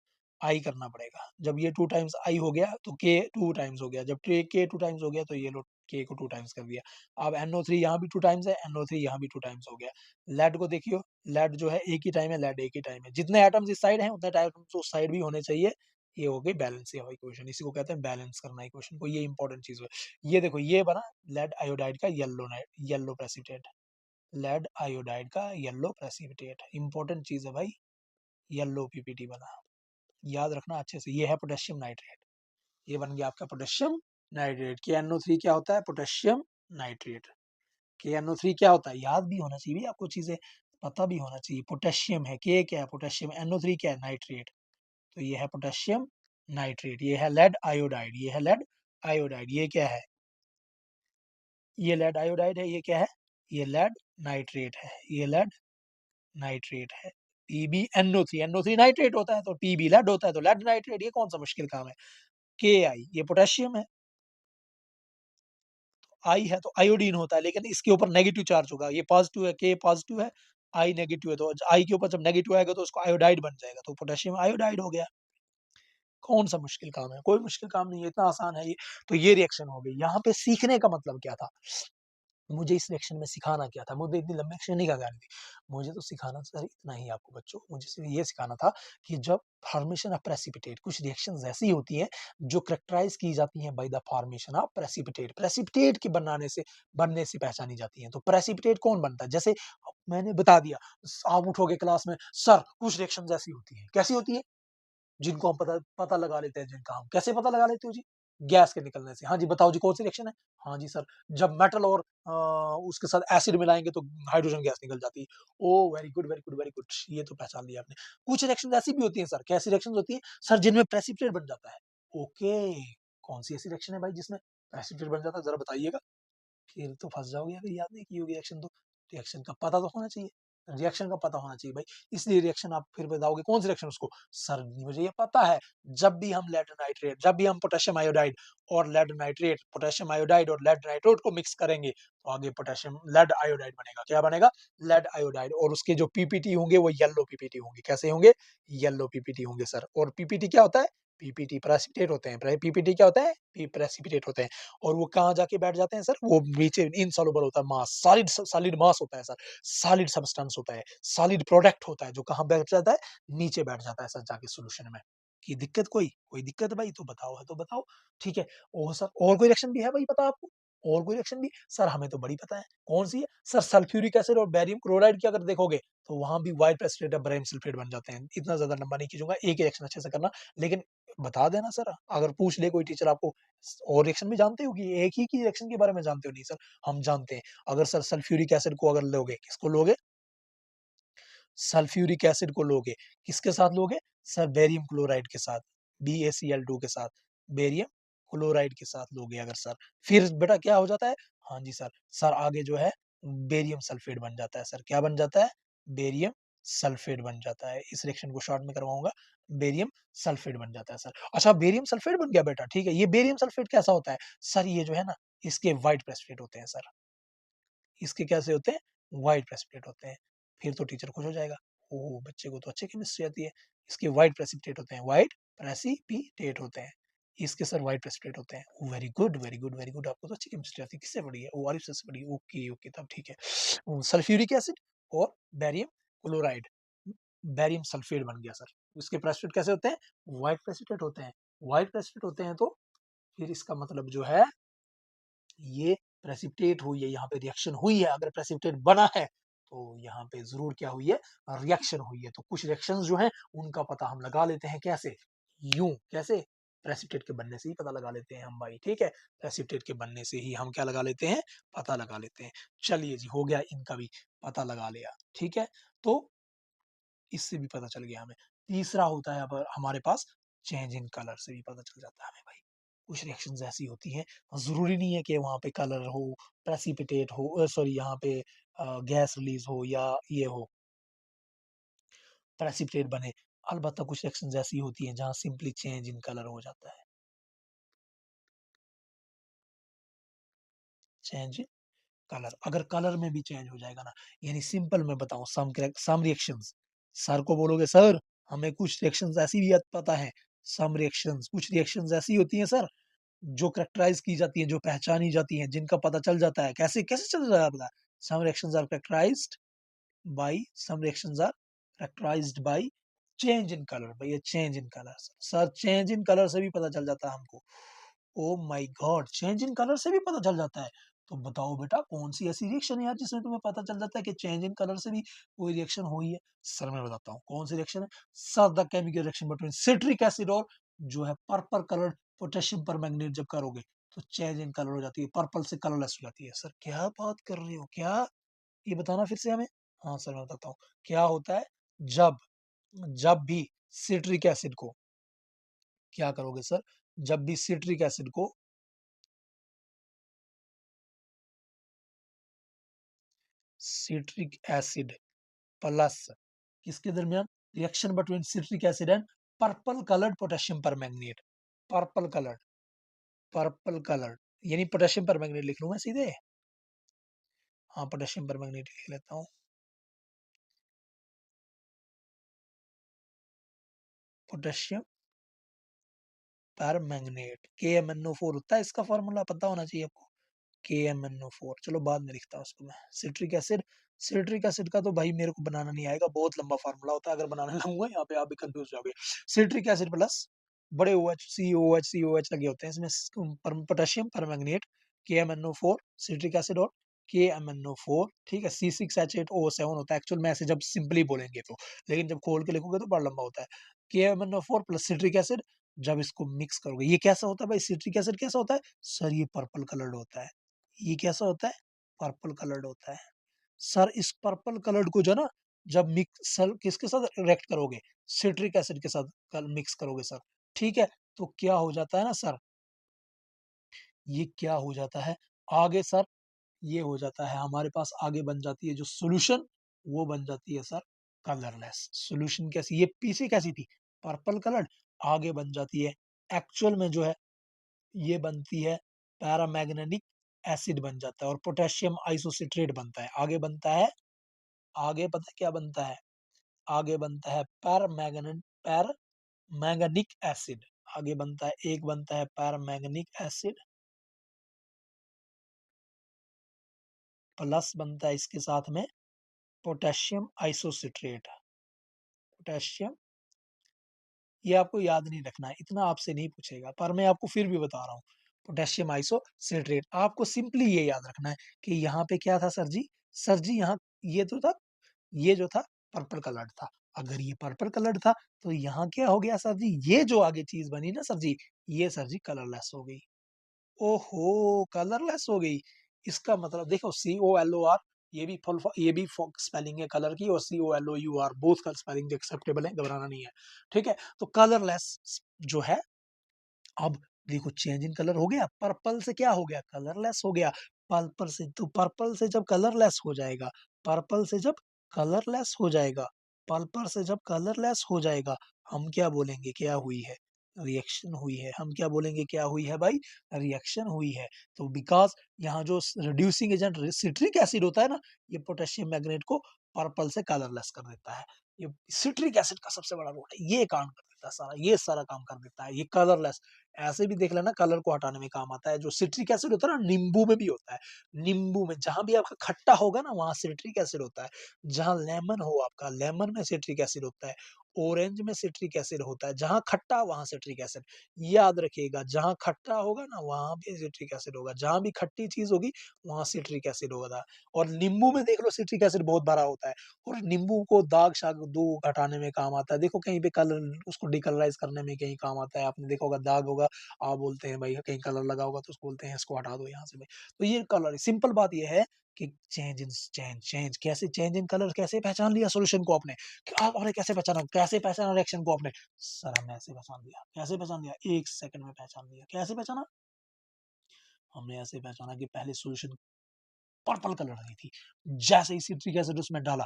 Speaker 1: I करना पड़ेगा। जब ये 2 टाइम्स I हो गया तो K 2 टाइम्स हो गया। जब K 2 टाइम्स हो गया तो ये लो K को 2 टाइम्स कर दिया। अब NO3 यहाँ भी 2 टाइम्स है, NO3 यहाँ भी 2 टाइम्स हो गया। लेड को देखियो, लेड जो है एक ही टाइम है, लेड एक ही टाइम है। जितने एटम्स इस साइड हैं उतने एटम्स उस साइड भी होने चाहिए। ये हो गई बैलेंस इक्वेशन। इसी को कहते हैं बैलेंस करना इक्वेशन को। ये इंपॉर्टेंट चीज है। ये देखो, ये बना लेड आयोडाइड का येलो प्रेसिपिटेट। लेड आयोडाइड का येलो प्रेसिपिटेट इंपॉर्टेंट चीज है भाई। येलो पीपीटी बना, याद रखना अच्छे से। ये है पोटेशियम नाइट्रेट। ये बन गया आपका पोटेशियम नाइट्रेट। KNO3 क्या होता है? Potassium nitrate. KNO3 क्या होता है? याद भी होना चाहिए आपको, चीजें पता भी होना चाहिए। पोटेशियम है, K क्या है? पोटेशियम। NO3 क्या है? नाइट्रेट। तो ये है पोटेशियम नाइट्रेट। ये है लेड आयोडाइड। ये है लेड आयोडाइड। ये क्या है? ये लेड आयोडाइड है। ये क्या है? ये लेड नाइट्रेट है। ये लेड नाइट्रेट है। PbNO3, NO3 नाइट्रेट होता है तो Pb लेड होता है, तो लेड नाइट्रेट। ये कौन सा मुश्किल काम है? KI ये पोटेशियम है, I है तो आयोडीन होता है, लेकिन इसके ऊपर नेगेटिव चार्ज होगा। ये पॉजिटिव है, K पॉजिटिव है, I नेगेटिव है, तो I के ऊपर जब नेगेटिव आएगा तो उसको आयोडाइड बन जाएगा, तो पोटेशियम आयोडाइड हो गया। कौन सा मुश्किल काम है? कोई मुश्किल काम नहीं है, इतना आसान है ये। तो ये रिएक्शन हो गई। यहाँ पे सीखने का मतलब क्या था? मुझे इस रिएक्शन में सिखाना क्या था? मुझे इतनी लंबी एक्शन नहीं करनी थी। मुझे तो सिखाना सर इतना ही आपको बच्चों, मुझे सिर्फ ये सिखाना था कि जब फॉर्मेशन ऑफ प्रेसिपिटेट, कुछ रिएक्शंस ऐसी होती हैं जो करेक्टराइज की जाती हैं by the formation of precipitate. Precipitate के बनने से पहचानी जाती हैं। तो प्रेसिपिटेट कौन बनता है? जैसे मैंने बता दिया, आप उठोगे क्लास में, सर कुछ रिएक्शंस ऐसी होती हैं। कैसी होती है? जिनको हम पता लगा लेते हैं, जिनका हम कैसे पता लगा लेते हो जी? गैस के निकलने से। हाँ जी, बताओ जी कौन सी रिएक्शन है? हाँ जी सर, जब मेटल और उसके साथ एसिड मिलाएंगे तो हाइड्रोजन गैस निकल जाती है। Oh very good very good very good, ये तो पहचान लिया आपने। कुछ रिएक्शन ऐसी भी होती है सर। कैसी रिएक्शन होती है सर? जिनमें प्रेसिपिटेट बन जाता है। ओके, कौन सी ऐसी रिएक्शन है भाई जिसमें प्रेसिपिटेट बन जाता है? जरा बताइएगा। फिर तो फंस जाओगे अगर याद नहीं की होगी रिएक्शन तो। रिएक्शन का पता तो होना चाहिए, रिएक्शन का पता होना चाहिए भाई। इसलिए रिएक्शन आप फिर बताओगे कौन सी रिएक्शन? उसको सर मुझे ये पता है, जब भी हम लेड नाइट्रेट, जब भी हम पोटेशियम आयोडाइड और लेड नाइट्रेट, पोटेशियम आयोडाइड और लेड नाइट्रेट को मिक्स करेंगे तो आगे पोटेशियम लेड आयोडाइड बनेगा। क्या बनेगा? Lead iodide. और उसके जो पीपीटी होंगे वो येलो पीपीटी होंगे। कैसे होंगे? येलो पीपीटी होंगे सर। और पीपीटी क्या होता है? पीपीटी प्रेसिपिटेट होते हैं। पीपीटी क्या होता है? प्रेसिपिटेट होते हैं। और वो कहाँ जाके बैठ जाते हैं सर? वो नीचे इनसॉल्युबल होता है, मास, सॉलिड मास होता है सर, सॉलिड सब्सटेंस होता है, सॉलिड प्रोडक्ट होता है, जो कहाँ बैठ जाता है? नीचे बैठ जाता है सर जाके सॉल्यूशन में। की दिक्कत कोई दिक्कत भाई? तो बताओ, है तो बताओ। ठीक है। और सर और कोई रिएक्शन भी है भाई पता आपको? और कोई रिएक्शन भी? सर हमें तो बड़ी पता है। कौन सी है सर? सल्फ्यूरिक एसिड और बेरियम क्लोराइड की अगर देखोगे तो वहां भी white precipitate of barium sulphate बन जाते हैं। इतना ज्यादा लंबा नहीं खींचूंगा, एक ही रिएक्शन अच्छे से करना। लेकिन बता देना सर, अगर पूछ ले कोई टीचर आपको, और रिएक्शन भी जानते हो कि एक ही की रिएक्शन के बारे में जानते हो? नहीं सर, हम जानते हैं। अगर सर सल्फ्यूरिक एसिड को अगर लोगे, किसको लोगे? सल्फ्यूरिक एसिड को लोगे, किसके साथ लोगे? सर बेरियम क्लोराइड के साथ, BaCl2 के साथ, बेरियम क्लोराइड के साथ लोगे अगर सर, फिर बेटा क्या हो जाता है? हाँ जी सर, सर आगे जो है बेरियम सल्फेट बन जाता है सर। क्या बन जाता है? बेरियम सल्फेट बन जाता है। इस रिएक्शन को शॉर्ट में करवाऊंगा, बेरियम सल्फेट बन जाता है सर। अच्छा, बेरियम सल्फेट बन गया बेटा, ठीक है। ये बेरियम सल्फेट कैसा होता है सर? ये जो है ना, इसके व्हाइट प्रेसिपिटेट होते हैं सर। इसके कैसे होते हैं? व्हाइट प्रेसिपिटेट होते हैं। फिर तो टीचर खुश हो जाएगा, ओह बच्चे को तो अच्छी केमिस्ट्री आती है। इसके व्हाइट प्रेसिपिटेट होते हैं, व्हाइट प्रेसिपिटेट होते हैं। इसके सर व्हाइट प्रेसिपिटेट होते हैं। Very good very good very good, आपको तो अच्छी केमिस्ट्री आती है। किससे पढ़ी है? ओ आरिफ से पढ़ी। ओके ओके, तब ठीक है। सल्फ्यूरिक एसिड और बेरियम क्लोराइड, बेरियम सल्फेट बन गया सर। इसके प्रेसिपिटेट कैसे होते हैं? व्हाइट प्रेसिपिटेट होते हैं। व्हाइट प्रेसिपिटेट होते हैं तो फिर इसका मतलब जो है ये प्रेसिपिटेट हुई है, यहाँ पे रिएक्शन हुई है। अगर प्रेसिपिटेट बना है तो यहाँ पे जरूर क्या हुई है, रिएक्शन हुई है। तो कुछ रिएक्शंस जो हैं उनका पता हम लगा लेते हैं, कैसे, यूं, कैसे, प्रेसिपिटेट के बनने से ही पता लगा लेते हैं हम भाई, ठीक है। प्रेसिपिटेट के बनने से ही हम क्या लगा लेते हैं, पता लगा लेते हैं। चलिए जी, हो गया, इनका भी पता लगा लिया, ठीक है। तो इससे भी पता चल गया हमें। तीसरा होता है अब हमारे पास, चेंज इन कलर से भी पता चल जाता है हमें भाई। कुछ रिएक्शंस ऐसी होती हैं, जरूरी नहीं है कि वहां पे कलर हो, प्रेसिपिटेट हो, सॉरी यहाँ पे गैस रिलीज हो या ये हो, प्रेसिपिटेट बने। अलबत्ता कुछ रिएक्शंस ऐसी होती हैं जहां सिंपली चेंज इन कलर हो जाता है, चेंज कलर। अगर कलर में भी चेंज हो जाएगा ना, यानी सिंपल मैं बताऊं, सम रिएक्शंस, सर को बोलोगे सर हमें कुछ रिएक्शंस ऐसी भी पता है, सम रिएक्शंस, कुछ रिएक्शंस ऐसी होती हैं सर जो करेक्टराइज की जाती हैं, जो पहचानी जाती हैं, जिनका पता चल जाता है, कैसे कैसे चल रहा है पता। Some reactions are characterized by, some reactions are characterized by change in colour. भैया change in colour sir, change in colour से भी पता चल जाता है हमको। Oh my god, change in colour से भी पता चल जाता है। तो बताओ बेटा कौन सी ऐसी रिएक्शन है यार जिसमें तुम्हें पता चल जाता है कि चेंज इन कलर से भी कोई रिएक्शन हुई है। सर मैं बताता हूँ कौन सी रिएक्शन है। Sir the chemical reaction between citric acid और जो है पर्पल कलर्ड पोटेशियम परमैंगनेट जब करोगे तो चेंज इन कलर हो जाती है, पर्पल से कलरलेस हो जाती है। सर क्या बात कर रहे हो क्या, ये बताना फिर से हमें। हाँ सर मैं बताता हूँ क्या होता है। जब जब भी सिट्रिक एसिड को क्या करोगे सर, जब भी सिट्रिक एसिड को, सिट्रिक एसिड प्लस किसके दरमियान, reaction between citric acid and purple coloured potassium permanganate, purple coloured, purple coloured, यानी पोटेशियम परमैंगनेट लिख लूं मैं सीधे। हाँ पोटेशियम परमैंगनेट लिख लेता हूँ, पोटेशियम परमैंगनेट, KMnO4 होता है इसका फॉर्मूला, पता होना चाहिए आपको, KMnO4। चलो बाद में लिखता हूँ उसको मैं। सिट्रिक एसिड, सिट्रिक एसिड का तो भाई मेरे को बनाना नहीं आएगा, बहुत लंबा फार्मूला होता है, अगर बनाने लगूंगा यहाँ पे आप भी कंफ्यूज हो जाओगे। सिट्रिक एसिड प्लस बड़े OH, COH लगे होते हैं इसमें, potassium permanganate, KMnO4, citric acid और KMnO4, ठीक है। C6H8O7 होता है एक्चुअल में, ऐसे जब सिंपली बोलेंगे तो, लेकिन जब खोल के लिखोगे तो बड़ा लंबा होता है। KMnO4 प्लस सिट्रिक एसिड, जब इसको मिक्स करोगे, ये कैसा होता है भाई, सिट्रिक एसिड कैसा होता है सर, ये पर्पल कलर्ड होता है। ये कैसा होता है, पर्पल कलर्ड होता है। सर इस पर्पल कलर्ड को जो ना, जब मिक्स सर किसके साथ रिएक्ट करोगे, सिट्रिक एसिड के साथ कल मिक्स करोगे सर, ठीक है। तो क्या हो जाता है ना सर, ये क्या हो जाता है आगे सर, ये हो जाता है हमारे पास, आगे बन जाती है जो सॉल्यूशन, वो बन जाती है सर कलरलेस सॉल्यूशन। कैसी, ये पीछे कैसी थी, पर्पल कलर्ड, आगे बन जाती है एक्चुअल में जो है, ये बनती है पैरामैग्नेटिक एसिड बन जाता है और पोटेशियम आइसोसिट्रेट बनता है। आगे बनता है, आगे पता है क्या बनता है, आगे बनता है पैरामैग्नेटिक एसिड, आगे बनता है, एक बनता है पैरामैग्नेटिक एसिड, प्लस बनता है इसके साथ में पोटेशियम आइसोसिट्रेट, पोटेशियम, ये आपको याद नहीं रखना है, इतना आपसे नहीं पूछेगा, पर मैं आपको फिर भी बता रहा हूँ। पोटेशियम आइसोसिट्रेट, आपको सिंपली ये याद रखना है कि यहाँ पे क्या था सर जी, सर जी यहाँ ये तो था, ये जो था पर्पल कलर्ड था। अगर ये पर्पल कलर्ड था तो यहाँ क्या हो गया सर जी, ये जो आगे चीज बनी ना सर जी, ये सर जी कलरलेस हो गई। ओहो, कलरलेस हो गई। इसका मतलब देखो, COLOR, ये भी स्पेलिंग है कलर की, और COLOUR बोथ का स्पेलिंग एक्सेप्टेबल है, घबराना नहीं है, ठीक है। तो कलरलेस जो है, अब देखो चेंज इन कलर हो गया, पर्पल से क्या हो गया, कलरलेस हो गया। पर्पल से, तो पर्पल से जब कलरलेस हो जाएगा, पर्पल से जब कलरलेस हो जाएगा, पर्पल से जब कलरलेस हो जाएगा, हम क्या बोलेंगे, क्या हुई है, रिएक्शन हुई है। हम क्या बोलेंगे, क्या हुई है भाई, रिएक्शन हुई है। तो बिकॉज यहाँ जो रिड्यूसिंग एजेंट सिट्रिक एसिड होता है ना, ये पोटेशियम मैग्नेट को पर्पल से कलरलेस कर देता है। ये सिट्रिक एसिड का सबसे बड़ा रोल है, ये काम कर देता है सारा, ये सारा काम कर देता है, ये कलरलेस। ऐसे भी देख लेना, कलर को हटाने में काम आता है। जो सिट्रिक एसिड होता है ना, नींबू में भी होता है। नींबू में जहां भी आपका खट्टा होगा ना, वहां सिट्रिक एसिड होता है। जहां लेमन हो आपका, लेमन में सिट्रिक एसिड होता है। ऑरेंज में सिट्रिक एसिड होता है, जहाँ खट्टा वहाँ सिट्रिक एसिड। याद रखिएगा, जहाँ खट्टा होगा ना वहाँ पे सिट्रिक एसिड होगा, जहाँ भी खट्टी चीज़ होगी वहाँ सिट्रिक एसिड होगा। और नींबू में देख लो सिट्रिक एसिड बहुत भरा होता है, और नींबू को दाग-शाग दो हटाने में काम आता है। देखो कहीं पे कलर उसको डिकलराइज़ करने में कहीं काम आता है। आपने देखा होगा दाग होगा, आप बोलते हैं भाई कहीं कलर लगा होगा तो उसको बोलते हैं इसको हटा दो यहाँ से भाई। तो ये कलर सिंपल बात ये है कि चेंज कैसे, चेंज इन कलर कैसे पहचान लिया सॉल्यूशन को आपने? कि आपने कैसे पहचाना रिएक्शन को आपने? सर हमने ऐसे पहचान लिया। कैसे पहचान लिया? 1 सेकंड में पहचान लिया। कैसे पहचाना? हमने ऐसे पहचाना कि पहले सॉल्यूशन पर्पल कलर की थी। जैसे ही सिट्रिक एसिड उसमें डाला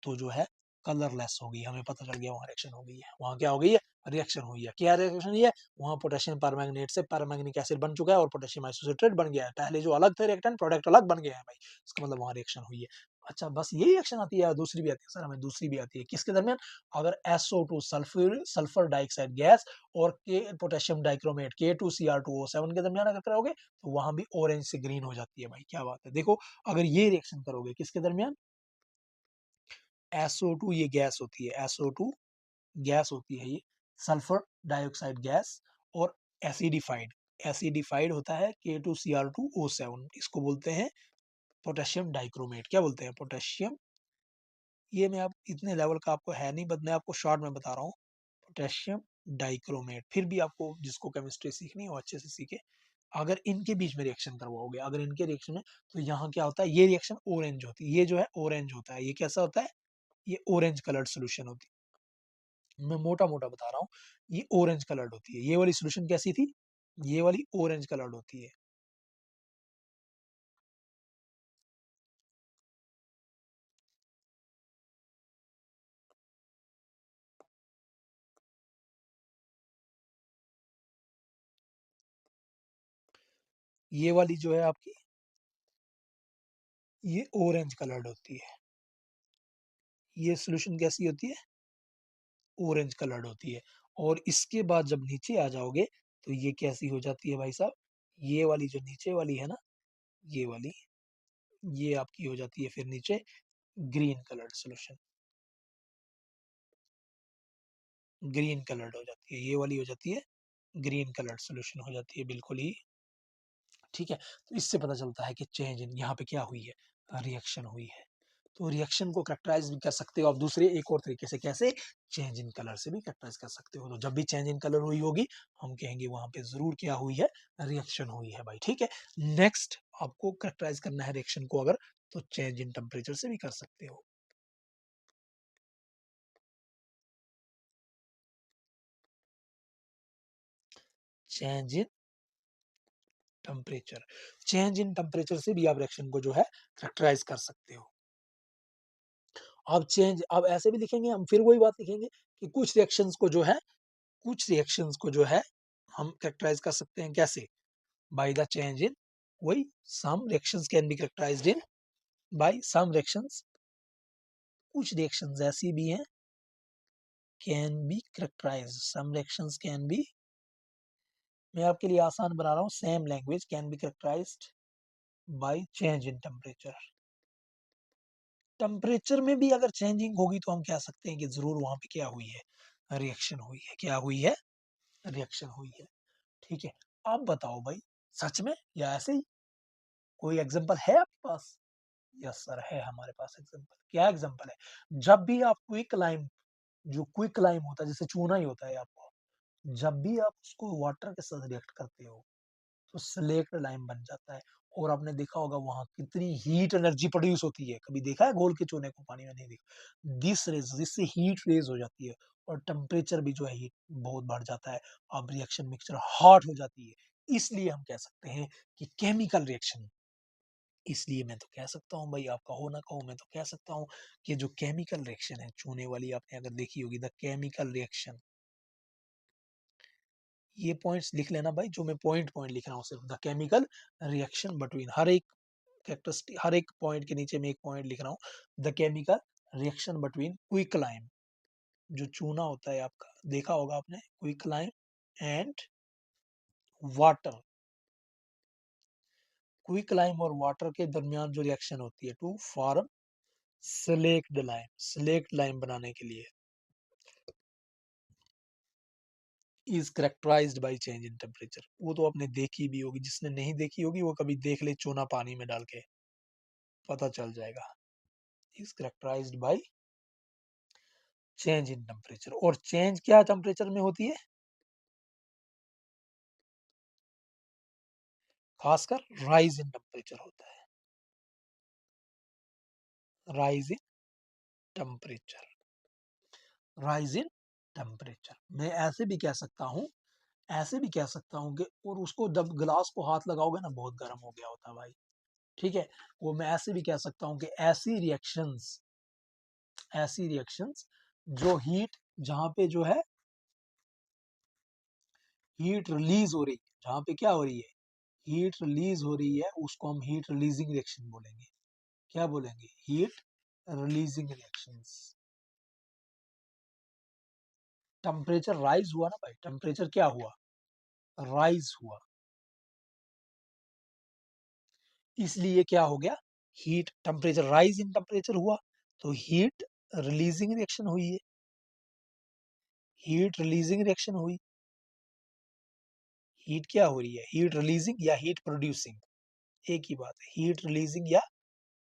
Speaker 1: तो जो है कलरलेस हो गई, हमें पता चल गया वहाँ रिएक्शन हो गई है। वहाँ क्या हो गई है? रिएक्शन हुई है। क्या रिएक्शन हुई है? वहाँ पोटेशियम परमैंगनेट से पैरामैग्निक एसिड बन चुका है और पोटेशियम आइसोसिट्रेट बन गया है। पहले जो अलग थे रिएक्टेंट, प्रोडक्ट अलग बन गया है भाई। इसका मतलब वहाँ रिएक्शन हुई है। अच्छा बस यही रिएक्शन आती है या दूसरी भी आती है? सर हमें दूसरी भी आती है। किसके दरमियान? अगर SO2 सल्फर डाइऑक्साइड गैस और के पोटेशियम डाइक्रोमेट K2Cr2O7 के दरमियान अगर करोगे तो वहाँ भी ऑरेंज से ग्रीन हो जाती है भाई। क्या बात है? देखो अगर ये रिएक्शन करोगे किसके दरमियान? SO2 ये गैस होती है, SO2 गैस होती है ये, सल्फर डाइऑक्साइड गैस और एसिडिफाइड, एसिडिफाइड होता है K2Cr2O7, इसको बोलते हैं पोटेशियम डाइक्रोमेट। क्या बोलते हैं? पोटेशियम। ये मैं आप इतने लेवल का आपको है नहीं, बट मैं आपको शॉर्ट में बता रहा हूँ, पोटेशियम डाइक्रोमेट। फिर भी आपको जिसको केमिस्ट्री सीखनी है वो अच्छे से सीखे। अगर इनके बीच में रिएक्शन करवाओगे, अगर इनके रिएक्शन में, तो यहाँ क्या होता है? ये रिएक्शन ऑरेंज होती है, ये जो है ऑरेंज होता है। ये कैसा होता है? ये ऑरेंज कलर्ड सोल्यूशन होती है। मैं मोटा-मोटा बता रहा हूँ, ये ऑरेंज कलर्ड होती है। ये वाली सॉल्यूशन कैसी थी? ये वाली ऑरेंज कलर्ड होती है। ये वाली जो है आपकी, ये ऑरेंज कलर्ड होती है। ये सॉल्यूशन कैसी होती है? ऑरेंज कलर्ड होती है। और इसके बाद जब नीचे आ जाओगे तो ये कैसी हो जाती है भाई साहब? ये वाली जो नीचे वाली है ना, ये वाली, ये आपकी हो जाती है फिर नीचे green coloured solution. Green coloured हो जाती है, ये वाली हो जाती है ग्रीन कलर्ड सॉल्यूशन हो जाती है बिल्कुल ही। ठीक है? तो इससे पता चलता है कि चेंज इन यहाँ पे क्या हुई है? रिएक्शन हुई है। तो रिएक्शन को कैरेक्टराइज़ भी कर सकते हो आप दूसरे एक और तरीके से, कैसे? चेंज इन कलर से भी कैरेक्टराइज़ कर सकते हो। तो जब भी चेंज इन कलर हुई होगी, हम कहेंगे वहाँ पे ज़रूर क्या हुई है? रिएक्शन हुई है भाई, ठीक है? नेक्स्ट आपको कैरेक्टराइज़ करना है रिएक्शन को अगर, तो चेंज इन टेम्परेचर से भी कर सकते हो। Change in temperature, change in temperature से भी आप रिएक्शन को जो है कैरेक्टराइज़ कर सकते हो। अब ऐसे भी लिखेंगे हम, फिर वही बात लिखेंगे कि कुछ रिएक्शंस को जो है हम कैरेक्टराइज कर सकते हैं कैसे? बाय द चेंज इन, वही some reactions can be characterized in by some reactions. कुछ रिएक्शंस ऐसी भी हैं can be characterized, some reactions can be, मैं आपके लिए आसान बना रहा हूँ, same language, can be characterized by change in temperature. Temperature में भी अगर चेंजिंग होगी तो हम कह सकते हैं कि जरूर वहां पे क्या हुई है? रिएक्शन हुई है। क्या हुई है? रिएक्शन हुई है। ठीक है? आप बताओ भाई, सच में या ऐसे ही? कोई एग्जांपल है आपके पास? यस सर, है हमारे पास एग्जांपल। क्या एग्जांपल है? जब भी आप क्विक लाइम, जो क्विक लाइम होता है जैसे चूना ही होता है आपको, जब भी आप उसको वाटर के साथ रिएक्ट करते हो तो स्लेक्ट लाइम बन जाता है। और आपने देखा होगा वहां कितनी हीट एनर्जी प्रोड्यूस होती है, कभी देखा है घोल के चूने को पानी में? नहीं देखा। दिस रेज, जिससे हीट रेज हो जाती है और टेम्परेचर भी जो है हीट बहुत बढ़ जाता है। अब रिएक्शन मिक्सचर हॉट हो जाती है, इसलिए हम कह सकते हैं कि केमिकल रिएक्शन। इसलिए मैं तो कह सकता हूँ भाई, आप कहो ना कहो, मैं तो कह सकता हूँ कि जो केमिकल रिएक्शन है चूने वाली, आपने अगर देखी होगी द केमिकल रिएक्शन, ये पॉइंट्स लिख लेना भाई, जो मैं पॉइंट पॉइंट लिख रहा हूँ सिर्फ। द केमिकल रिएक्शन बिटवीन, हर एक कैरेक्टरिस्टिक, हर एक पॉइंट के नीचे में एक पॉइंट लिख रहा हूँ। The chemical reaction between quick lime, जो चूना होता है आपका, देखा होगा आपने, quick lime and water. Quick lime और वाटर के दरमियान जो रिएक्शन होती है to form slaked lime, slaked lime बनाने के लिए। Is characterized by change in temperature. वो तो आपने देखी भी होगी, जिसने नहीं देखी होगी वो कभी देख ले चूना पानी में डाल के, पता चल जाएगा। Is characterized by change in temperature. और चेंज क्या टेम्परेचर में होती है? खासकर राइज इन टेम्परेचर होता है, rise in temperature, rise in temperature. मैं ऐसे भी कह सकता हूँ, ऐसे भी कह सकता हूँ कि और उसको जब ग्लास को हाथ लगाओगे ना बहुत गर्म हो गया होता है भाई, ठीक है। वो मैं ऐसे भी कह सकता हूँ कि ऐसी रिएक्शंस जो हीट, जहां पे जो है हीट रिलीज हो रही है, जहां पे क्या हो रही है, हीट रिलीज हो रही है, उसको हम हीट रिलीजिंग रिएक्शन बोलेंगे। क्या बोलेंगे? Heat releasing reactions. Temperature rise हुआ ना भाई, टेम्परेचर क्या हुआ? राइज हुआ, इसलिए क्या हो गया? Heat temperature rise in temperature हुआ, तो हीट रिलीजिंग रिएक्शन हुई है, हीट रिलीजिंग रिएक्शन हुई। हीट क्या हो रही है? हीट रिलीजिंग या हीट प्रोड्यूसिंग, एक ही बात है, हीट रिलीजिंग या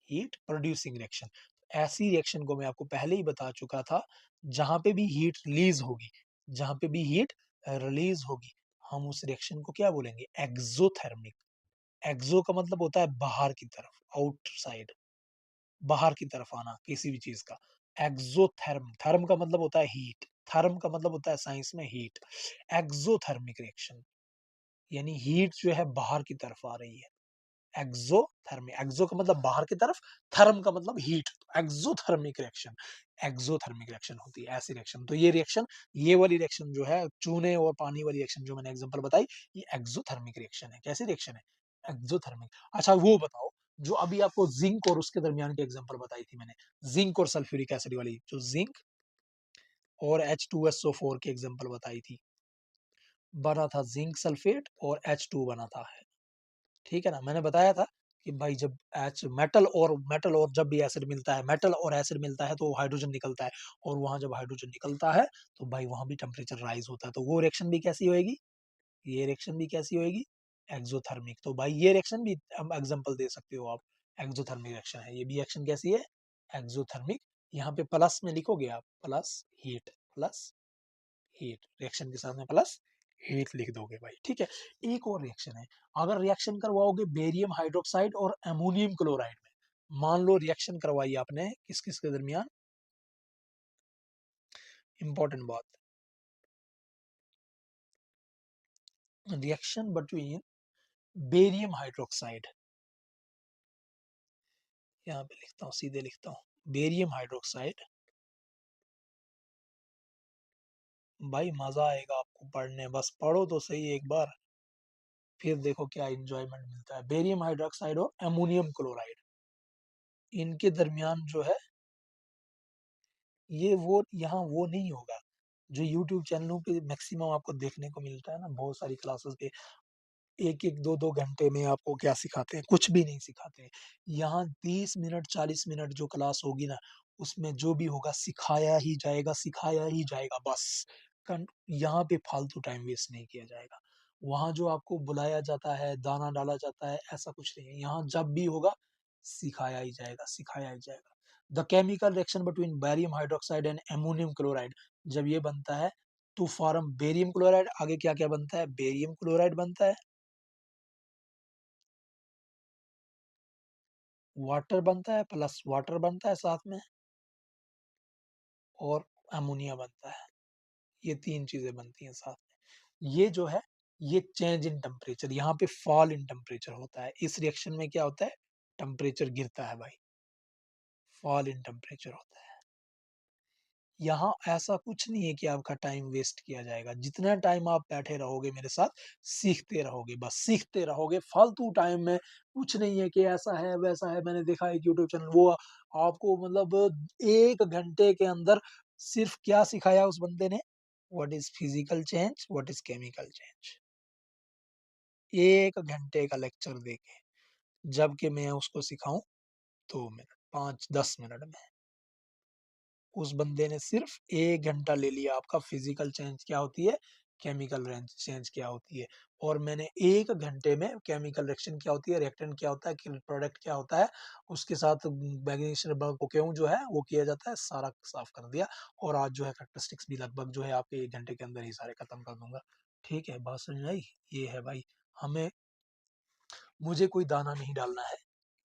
Speaker 1: हीट प्रोड्यूसिंग रिएक्शन। ऐसी रिएक्शन को मैं आपको पहले ही बता चुका था, जहां पे भी हीट रिलीज होगी, जहां पे भी हीट रिलीज होगी, हम उस रिएक्शन को क्या बोलेंगे? एक्सोथर्मिक। एक्सो का मतलब होता है बाहर की तरफ, आउटसाइड, बाहर की तरफ आना किसी भी चीज का। एक्सोथर्म, थर्म का मतलब होता है हीट, थर्म का मतलब होता है साइंस में हीट। एक्सोथर्मिक रिएक्शन यानी हीट जो है बाहर की तरफ आ रही है। एक्सोथर्मिक, एक्सो का मतलब बाहर की तरफ, थर्म का मतलब heat, exothermic reaction, exothermic reaction होती है ऐसी रिएक्शन। तो ये रिएक्शन, ये वाली रिएक्शन जो है चूने और पानी वाली रिएक्शन जो मैंने एग्जांपल बताई, ये एक्सोथर्मिक रिएक्शन है। कैसी रिएक्शन है? एक्सोथर्मिक। अच्छा वो बताओ, जो अभी आपको जिंक और उसके दरमियान की एग्जांपल बताई थी मैंने, जिंक और सल्फ्यूरिक एसिड वाली, जो जिंक और H2SO4 की एग्जांपल बताई थी, बना था जिंक सल्फेट और H2 बना था, ठीक है ना। मैंने बताया था कि भाई जब एच मेटल और जब भी एसिड मिलता है, मेटल और एसिड मिलता है तो हाइड्रोजन निकलता है, और वहां जब हाइड्रोजन निकलता है तो भाई वहां भी टेम्परेचर राइज होता है, तो वो रिएक्शन भी कैसी होएगी? ये रिएक्शन भी कैसी होएगी? एक्सोथर्मिक। तो भाई ये रिएक्शन भी हम एग्जांपल दे सकते हो आप, एक्सोथर्मिक रिएक्शन है, ये भी रिएक्शन कैसी है? एक्सोथर्मिक। यहाँ पे प्लस में लिखोगे आप, plus heat, plus heat, reaction के साथ में प्लस हीट लिख दोगे भाई, ठीक है। एक और रिएक्शन है, अगर रिएक्शन करवाओगे बेरियम हाइड्रोक्साइड और अमोनियम क्लोराइड में, मान लो रिएक्शन करवाई आपने किस किस के दरमियान, इंपॉर्टेंट बात, रिएक्शन बिटवीन बेरियम हाइड्रोक्साइड, यहाँ पे लिखता हूँ, सीधे लिखता हूँ, बेरियम हाइड्रोक्साइड। भाई मजा आएगा आपको पढ़ने, बस पढ़ो तो सही एक बार, फिर देखो क्या इंजॉयमेंट मिलता है। बेरियम हाइड्रोक्साइड और अमोनियम क्लोराइड, इनके दरमियान जो है, ये वो यहाँ वो नहीं होगा जो यूट्यूब चैनलों पे मैक्सिमम आपको देखने को मिलता है ना, बहुत सारी क्लासेस पे एक एक दो दो घंटे में आपको क्या सिखाते हैं? कुछ भी नहीं सिखाते हैं। यहाँ 30 मिनट 40 मिनट जो क्लास होगी ना, उसमें जो भी होगा सिखाया ही जाएगा, सिखाया ही जाएगा बस। यहाँ पे फालतू टाइम वेस्ट नहीं किया जाएगा। वहां जो आपको बुलाया जाता है, दाना डाला जाता है, ऐसा कुछ नहीं है। यहाँ जब भी होगा सिखाया ही जाएगा, सिखाया ही जाएगा। The chemical reaction between barium hydroxide and ammonium chloride, जब ये बनता है तो फॉर्म बेरियम क्लोराइड, आगे क्या क्या बनता है? बेरियम क्लोराइड बनता है, वाटर बनता है, प्लस वाटर बनता है साथ में, और अमोनिया बनता है। ये तीन चीजें बनती हैं साथ में। ये जो है, ये चेंज इन टेम्परेचर, यहाँ पे फॉल इन टेम्परेचर होता है। इस रिएक्शन में क्या होता है? टेम्परेचर गिरता है भाई, फॉल इन टेम्परेचर होता है। यहाँ ऐसा कुछ नहीं है कि आपका टाइम वेस्ट किया जाएगा। जितना टाइम आप बैठे रहोगे मेरे साथ, सीखते रहोगे, बस सीखते रहोगे। फालतू टाइम में कुछ नहीं है कि ऐसा है वैसा है। मैंने देखा एक यूट्यूब चैनल, वो आपको मतलब 1 घंटे के अंदर सिर्फ क्या सिखाया उस बंदे ने? What is physical change, what is chemical change. 1 घंटे का लेक्चर देके, जबकि मैं उसको सिखाऊं 2 मिनट, 5-10 मिनट में। उस बंदे ने सिर्फ 1 घंटा ले लिया आपका फिजिकल चेंज क्या होती है, केमिकल चेंज क्या होती है, और मैंने 1 घंटे में केमिकल रिएक्शन क्या होती है, रिएक्टेंट क्या होता है, प्रोडक्ट क्या होता है, उसके साथ मैग्नीशियम रबर कोकेन जो है वो किया जाता है, सारा साफ कर दिया। और आज जो है कैरेक्टरिस्टिक्स भी लगभग जो है आपके 1 घंटे के अंदर ही सारे खत्म कर दूंगा। ठीक है, बात समझ में आई? ये है भाई, हमें मुझे कोई दाना नहीं डालना है,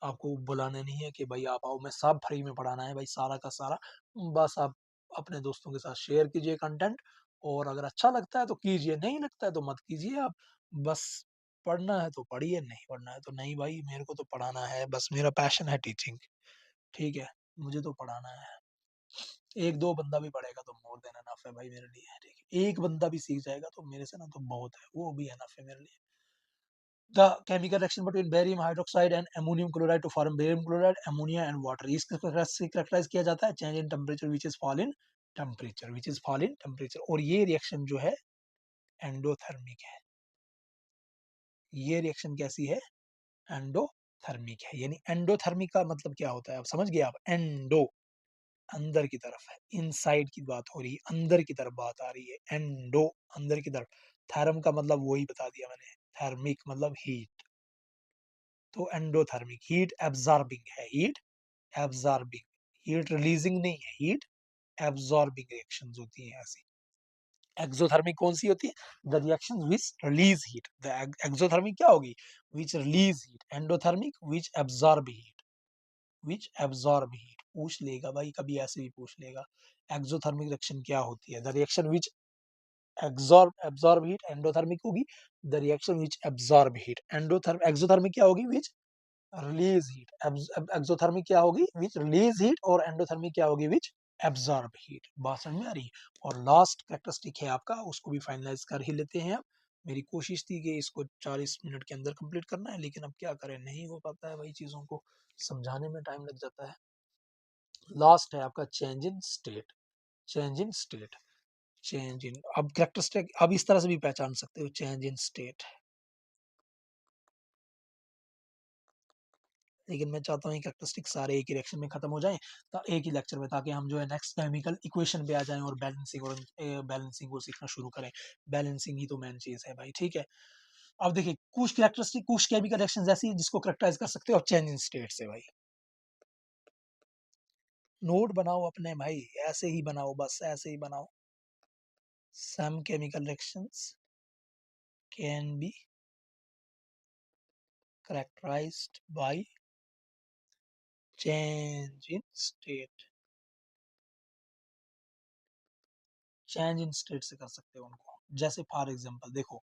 Speaker 1: आपको बुलाना नहीं है कि भाई आप आओ, मैं सब फ्री में पढ़ाना है भाई, सारा का सारा। बस आप अपने दोस्तों के साथ शेयर कीजिए कंटेंट, और अगर अच्छा लगता है तो कीजिए, नहीं लगता है तो मत कीजिए आप। बस पढ़ना है तो पढ़िए, नहीं पढ़ना है तो नहीं भाई, मेरे को तो पढ़ाना है, बस मेरा पैशन है टीचिंग। ठीक है, मुझे तो पढ़ाना है। एक दो बंदा भी पढ़ेगा तो मोर देन एनफ है भाई मेरे लिए। ठीक है, एक बंदा भी सीख जाएगा तो मेरे से ना तो बहुत है, वो भी एनफ है मेरे लिए। The chemical reaction between barium hydroxide and ammonium chloride to form barium chloride, ammonia and water. इसको characterize किया जाता है change in temperature which is fall in temperature, which is fall in temperature। और ये reaction जो है endothermic है। ये रिएक्शन कैसी है? एंडोथर्मिक है। यानी एंडोथर्मिक का मतलब क्या होता है, आप समझ गए? आप एंडो अंदर की तरफ है, इनसाइड की बात हो रही है, अंदर की तरफ बात आ रही है, एंडो अंदर की तरफ। थर्म का मतलब वही बता दिया मैंने, थर्मिक मतलब हीट। तो एंडोथर्मिक हीट एब्जॉर्बिंग है, हीट एब्जॉर्बिंग, हीट रिलीजिंग नहीं है, हीट एब्जॉर्बिंग रिएक्शंस होती हैं ऐसी। एक्सोथर्मिक कौन सी होती है? The reactions which release heat. The exothermic क्या होगी? Which release heat. Endothermic which absorb heat, which absorb heat. पूछ लेगा भाई, कभी ऐसे भी पूछ लेगा। एक्सोथर्मिक रिएक्शन क्या होती है? The reaction which absorb heat endothermic होगी। The reaction which absorb heat exothermic क्या होगी? Which release heat. एक्सोथर्मिक क्या होगी? Which release heat. और एंडोथर्मिक क्या होगी? Which absorb heat. बात समझ में आ रही है? और लास्ट कैरेक्टरिस्टिक है आपका, उसको भी फाइनलाइज कर ही लेते हैं अब। मेरी कोशिश थी कि इसको 40 मिनट के अंदर कंप्लीट करना है, लेकिन अब क्या करें, नहीं हो पाता है भाई, चीजों को समझाने में टाइम लग जाता है। लास्ट है आपका change in state. Change in state, change in, अब कैरेक्टरिस्टिक अब इस तरह से भी पहचान सकते हो, चेंज इन स्टेट। लेकिन मैं चाहता हूँ कैरेक्टरिस्टिक सारे एक ही रिएक्शन में खत्म हो जाएं, एक ही लेक्चर में, ताकि हम जो है नेक्स्ट केमिकल इक्वेशन पे आ जाएं और बैलेंसिंग को सीखना शुरू करें। बैलेंसिंग ही तो मेन चीज है भाई। ठीक है, अब देखिए कुछ कैरेक्टरिस्टिक, कुछ केमिकल रिएक्शंस ऐसी हैं जिसको कैरेक्टराइज कर सकते हो आप चेंज इन स्टेट से भाई। नोट बनाओ अपने भाई, ऐसे ही बनाओ, बस ऐसे ही बनाओ। Some chemical reactions can be characterized by change in state। Change in state से कर सकते हो उनको। जैसे फॉर एग्जांपल देखो,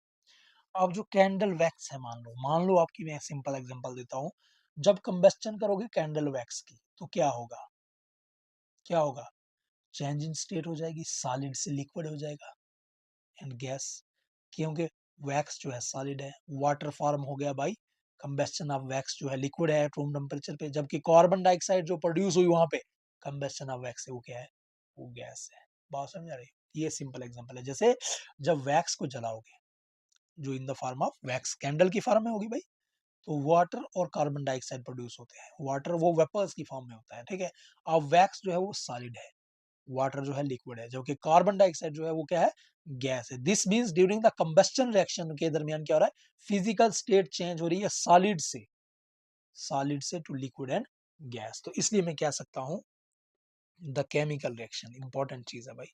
Speaker 1: अब जो कैंडल वैक्स है, मान लो आपकी, मैं सिंपल एग्जांपल देता हूँ। जब कंबस्टन करोगे कैंडल वैक्स की तो क्या होगा? क्या होगा? चेंज इन स्टेट हो जाएगी, सॉलिड से लिक्विड हो जाएगा एंड गैस। क्योंकि वैक्स जो है सॉलिड है, वाटर फॉर्म हो गया बाई कंबस्टन ऑफ वैक्स, जो है लिक्विड है रूम टेम्परेचर पे, जबकि कार्बन डाइऑक्साइड जो प्रोड्यूस हुई वहां पे कंबस्टन ऑफ वैक्स से, वो क्या है? वो गैस है। बात समझ आ रही है? ये सिंपल एग्जांपल है। जैसे जब वैक्स को जलाओगे, जो in the form of wax candle की फॉर्म में होगी भाई, तो वाटर और कार्बन डाइऑक्साइड प्रोड्यूस होते हैं। वाटर वो वेपर्स की फॉर्म में होता है, ठीक है। अब वैक्स जो है वो सॉलिड है, वाटर जो है लिक्विड है, जबकि कार्बन डाइऑक्साइड जो है वो क्या है? गैस है। This means during the combustion reaction के दरमियान क्या हो रहा है? फिजिकल स्टेट चेंज हो रही है सॉलिड से टू लिक्विड एंड गैस। तो इसलिए मैं कह सकता हूं द केमिकल रिएक्शन, इंपॉर्टेंट चीज है भाई,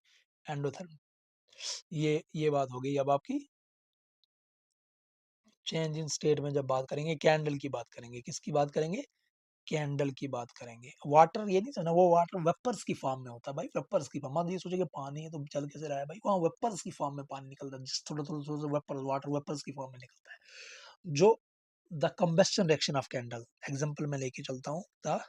Speaker 1: एंडोथर्म। ये बात हो गई। अब आपकी चेंज इन स्टेट में जब बात करेंगे, कैंडल की बात करेंगे, किसकी बात करेंगे? कैंडल की बात करेंगे। वाटर ये नहीं समझना, वो वाटर वेपर्स की फॉर्म में होता है भाई, वेपर्स की फॉर्म। ये सोचे कि पानी है तो चल कैसे रहा है भाई, वहाँ वेपर्स की फॉर्म में पानी निकलता है, जिस थोड़ा थोड़ा थोड़ा वेपर, वाटर वेपर्स की फॉर्म में निकलता है। जो the combustion reaction of candle, example में लेके चलता हूँ, द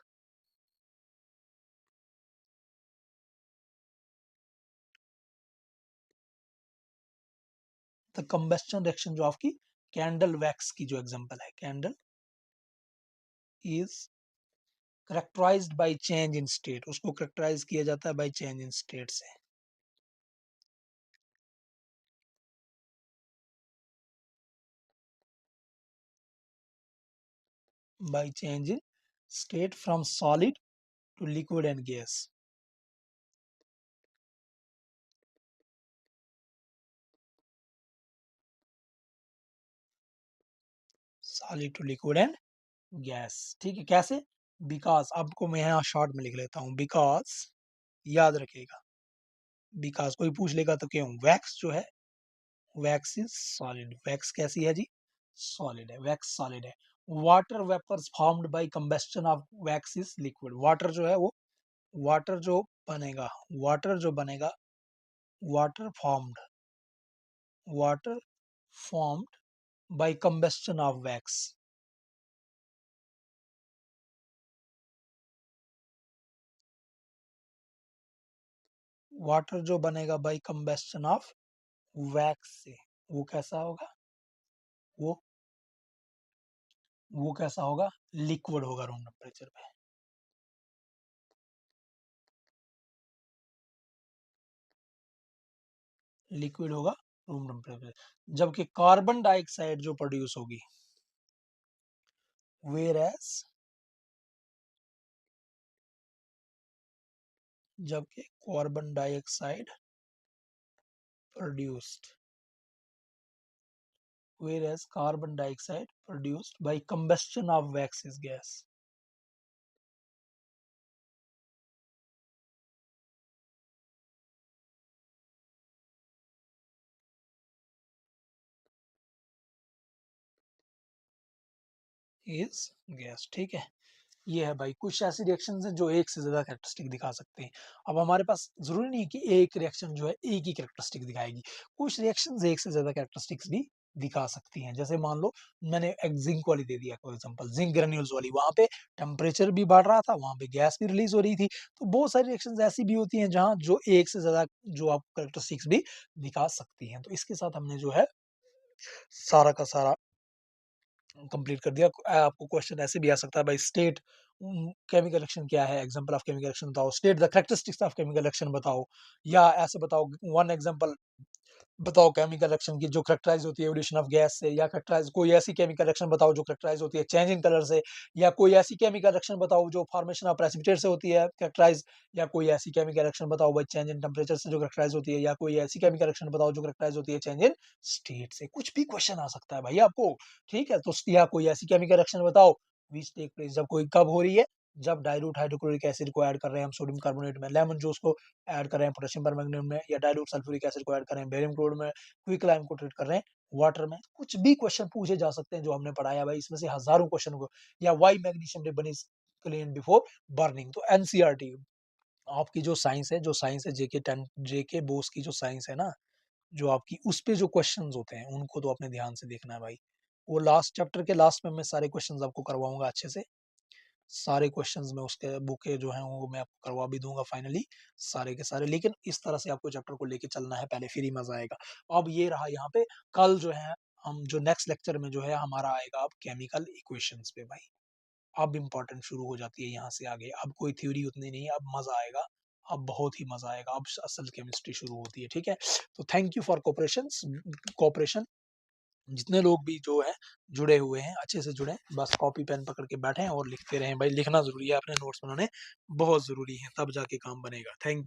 Speaker 1: कंबस्टन रिएक्शन जो आपकी कैंडल वैक्स की जो एग्जांपल है, candle is characterized by change in state, उसको करेक्टराइज किया जाता है बाय चेंज इन स्टेट से। By change in state from solid to liquid and gas. Solid to liquid and gas. ठीक है, कैसे? बिकॉज, आपको मैं यहाँ शॉर्ट में लिख लेता हूँ, बिकॉज, याद रखिएगा, बिकॉज कोई पूछ लेगा तो क्यों, वैक्स जो है, वैक्स इज सॉलिड। वैक्स कैसी है जी? सॉलिड है, वैक्स सॉलिड है। Water vapours formed by combustion of wax is liquid. Water जो है वो, वाटर जो बनेगा, वाटर जो बनेगा, water formed, water formed by combustion of wax, water जो बनेगा बाय कंबस्शन ऑफ वैक्स से, वो कैसा होगा? वो वो कैसा होगा? लिक्विड होगा रूम टेम्परेचर पे। लिक्विड होगा रूम टेम्परेचर। जबकि कार्बन डाइऑक्साइड जो प्रोड्यूस होगी, वेयर एज, जबकि carbon dioxide produced, whereas carbon dioxide produced by combustion of waxes gas. Is gas। ठीक है, ये है भाई, कुछ ऐसी रिएक्शन हैं जो एक से ज्यादा कैरेक्टरिस्टिक दिखा सकते हैं। अब हमारे पास जरूरी नहीं है कि एक रिएक्शन जो है एक ही कैरेक्टरिस्टिक दिखाएगी, कुछ रिएक्शन एक से ज्यादा कैरेक्टरिस्टिक्स भी दिखा सकती हैं। जैसे मान लो मैंने एक जिंक वाली दे दिया फॉर एग्जांपल, जिंक ग्रेन्यूल्स वाली, वहां पे टेम्परेचर भी बढ़ रहा था, वहां पे गैस भी रिलीज हो रही थी। तो बहुत सारी रिएक्शंस ऐसी भी होती हैं जहां जो एक से ज्यादा जो आप कैरेक्टरिस्टिक्स भी दिखा सकती हैं। तो इसके साथ हमने जो है सारा का सारा कंप्लीट कर दिया। आपको क्वेश्चन ऐसे भी आ सकता है भाई, स्टेट केमिकल रिएक्शन क्या है, एग्जांपल ऑफ केमिकल रिएक्शन बताओ, state the characteristics of chemical reaction बताओ, या ऐसे बताओ वन एग्जांपल बताओ केमिकल रिएक्शन की जो कैरेक्टराइज होती है एवोल्यूशन ऑफ गैस से, या कैरेक्टराइज कोई ऐसी केमिकल रिएक्शन बताओ जो कैरेक्टराइज होती है चेंज इन कलर से, या कोई ऐसी केमिकल रिएक्शन बताओ जो फॉर्मेशन ऑफ प्रेसिपिटेट से होती है कैरेक्टराइज, या कोई ऐसी केमिकल रिएक्शन बताओ भाई चेंज इन टेम्परेचर से जो कैरेक्टराइज होती है, या कोई ऐसी केमिकल रिएक्शन बताओ जो कैरेक्टराइज होती है चेंज इन स्टेट से। कुछ भी क्वेश्चन आ सकता है भाई आपको, ठीक है। तो या कोई ऐसी केमिकल रिएक्शन बताओ विच टेक प्लेस, जब कोई कब हो रही है, जब डाइल्यूट हाइड्रोक्लोरिक एसिड को ऐड कर रहे हैं हम सोडियम कार्बोनेट में, लेमन जूस को ऐड कर रहे हैं पोटेशियम परमैंगनेट में, या डाइल्यूट सल्फ्यूरिक एसिड को ऐड कर रहे हैं बेरियम क्लोराइड में, क्विक लाइम को ट्रीट कर रहे हैं वाटर में। कुछ भी क्वेश्चन पूछे जा सकते हैं जो हमने पढ़ाया भाई, इसमें से हजारों क्वेश्चन को, या why magnesium ribbon is clean before burning. तो एनसीईआरटी आपकी जो साइंस है, जो साइंस है जेके 10 जेके बोस की जो साइंस है ना, जो आपकी उस पे जो क्वेश्चंस होते हैं उनको तो अपने ध्यान से देखना है भाई। वो लास्ट चैप्टर के लास्ट में मैं सारे क्वेश्चंस आपको करवाऊंगा अच्छे से, सारे क्वेश्चंस में उसके बुक के जो हैं वो मैं आपको करवा भी दूंगा फाइनली सारे के सारे। लेकिन इस तरह से आपको चैप्टर को लेके चलना है पहले, फिर ही मजा आएगा। अब ये रहा यहाँ पे, कल जो है हम जो नेक्स्ट लेक्चर में जो है हमारा आएगा अब केमिकल इक्वेशंस पे भाई। अब इम्पोर्टेंट शुरू हो जाती है यहाँ से आगे, अब कोई थ्योरी उतनी नहीं है, अब मजा आएगा, अब बहुत ही मजा आएगा, अब असल केमिस्ट्री शुरू होती है, ठीक है। तो thank you for cooperation, cooperation. जितने लोग भी जो है जुड़े हुए हैं अच्छे से जुड़े, बस कॉपी पेन पकड़ के बैठे और लिखते रहें भाई, लिखना जरूरी है, अपने नोट्स बनाने बहुत जरूरी है, तब जाके काम बनेगा। थैंक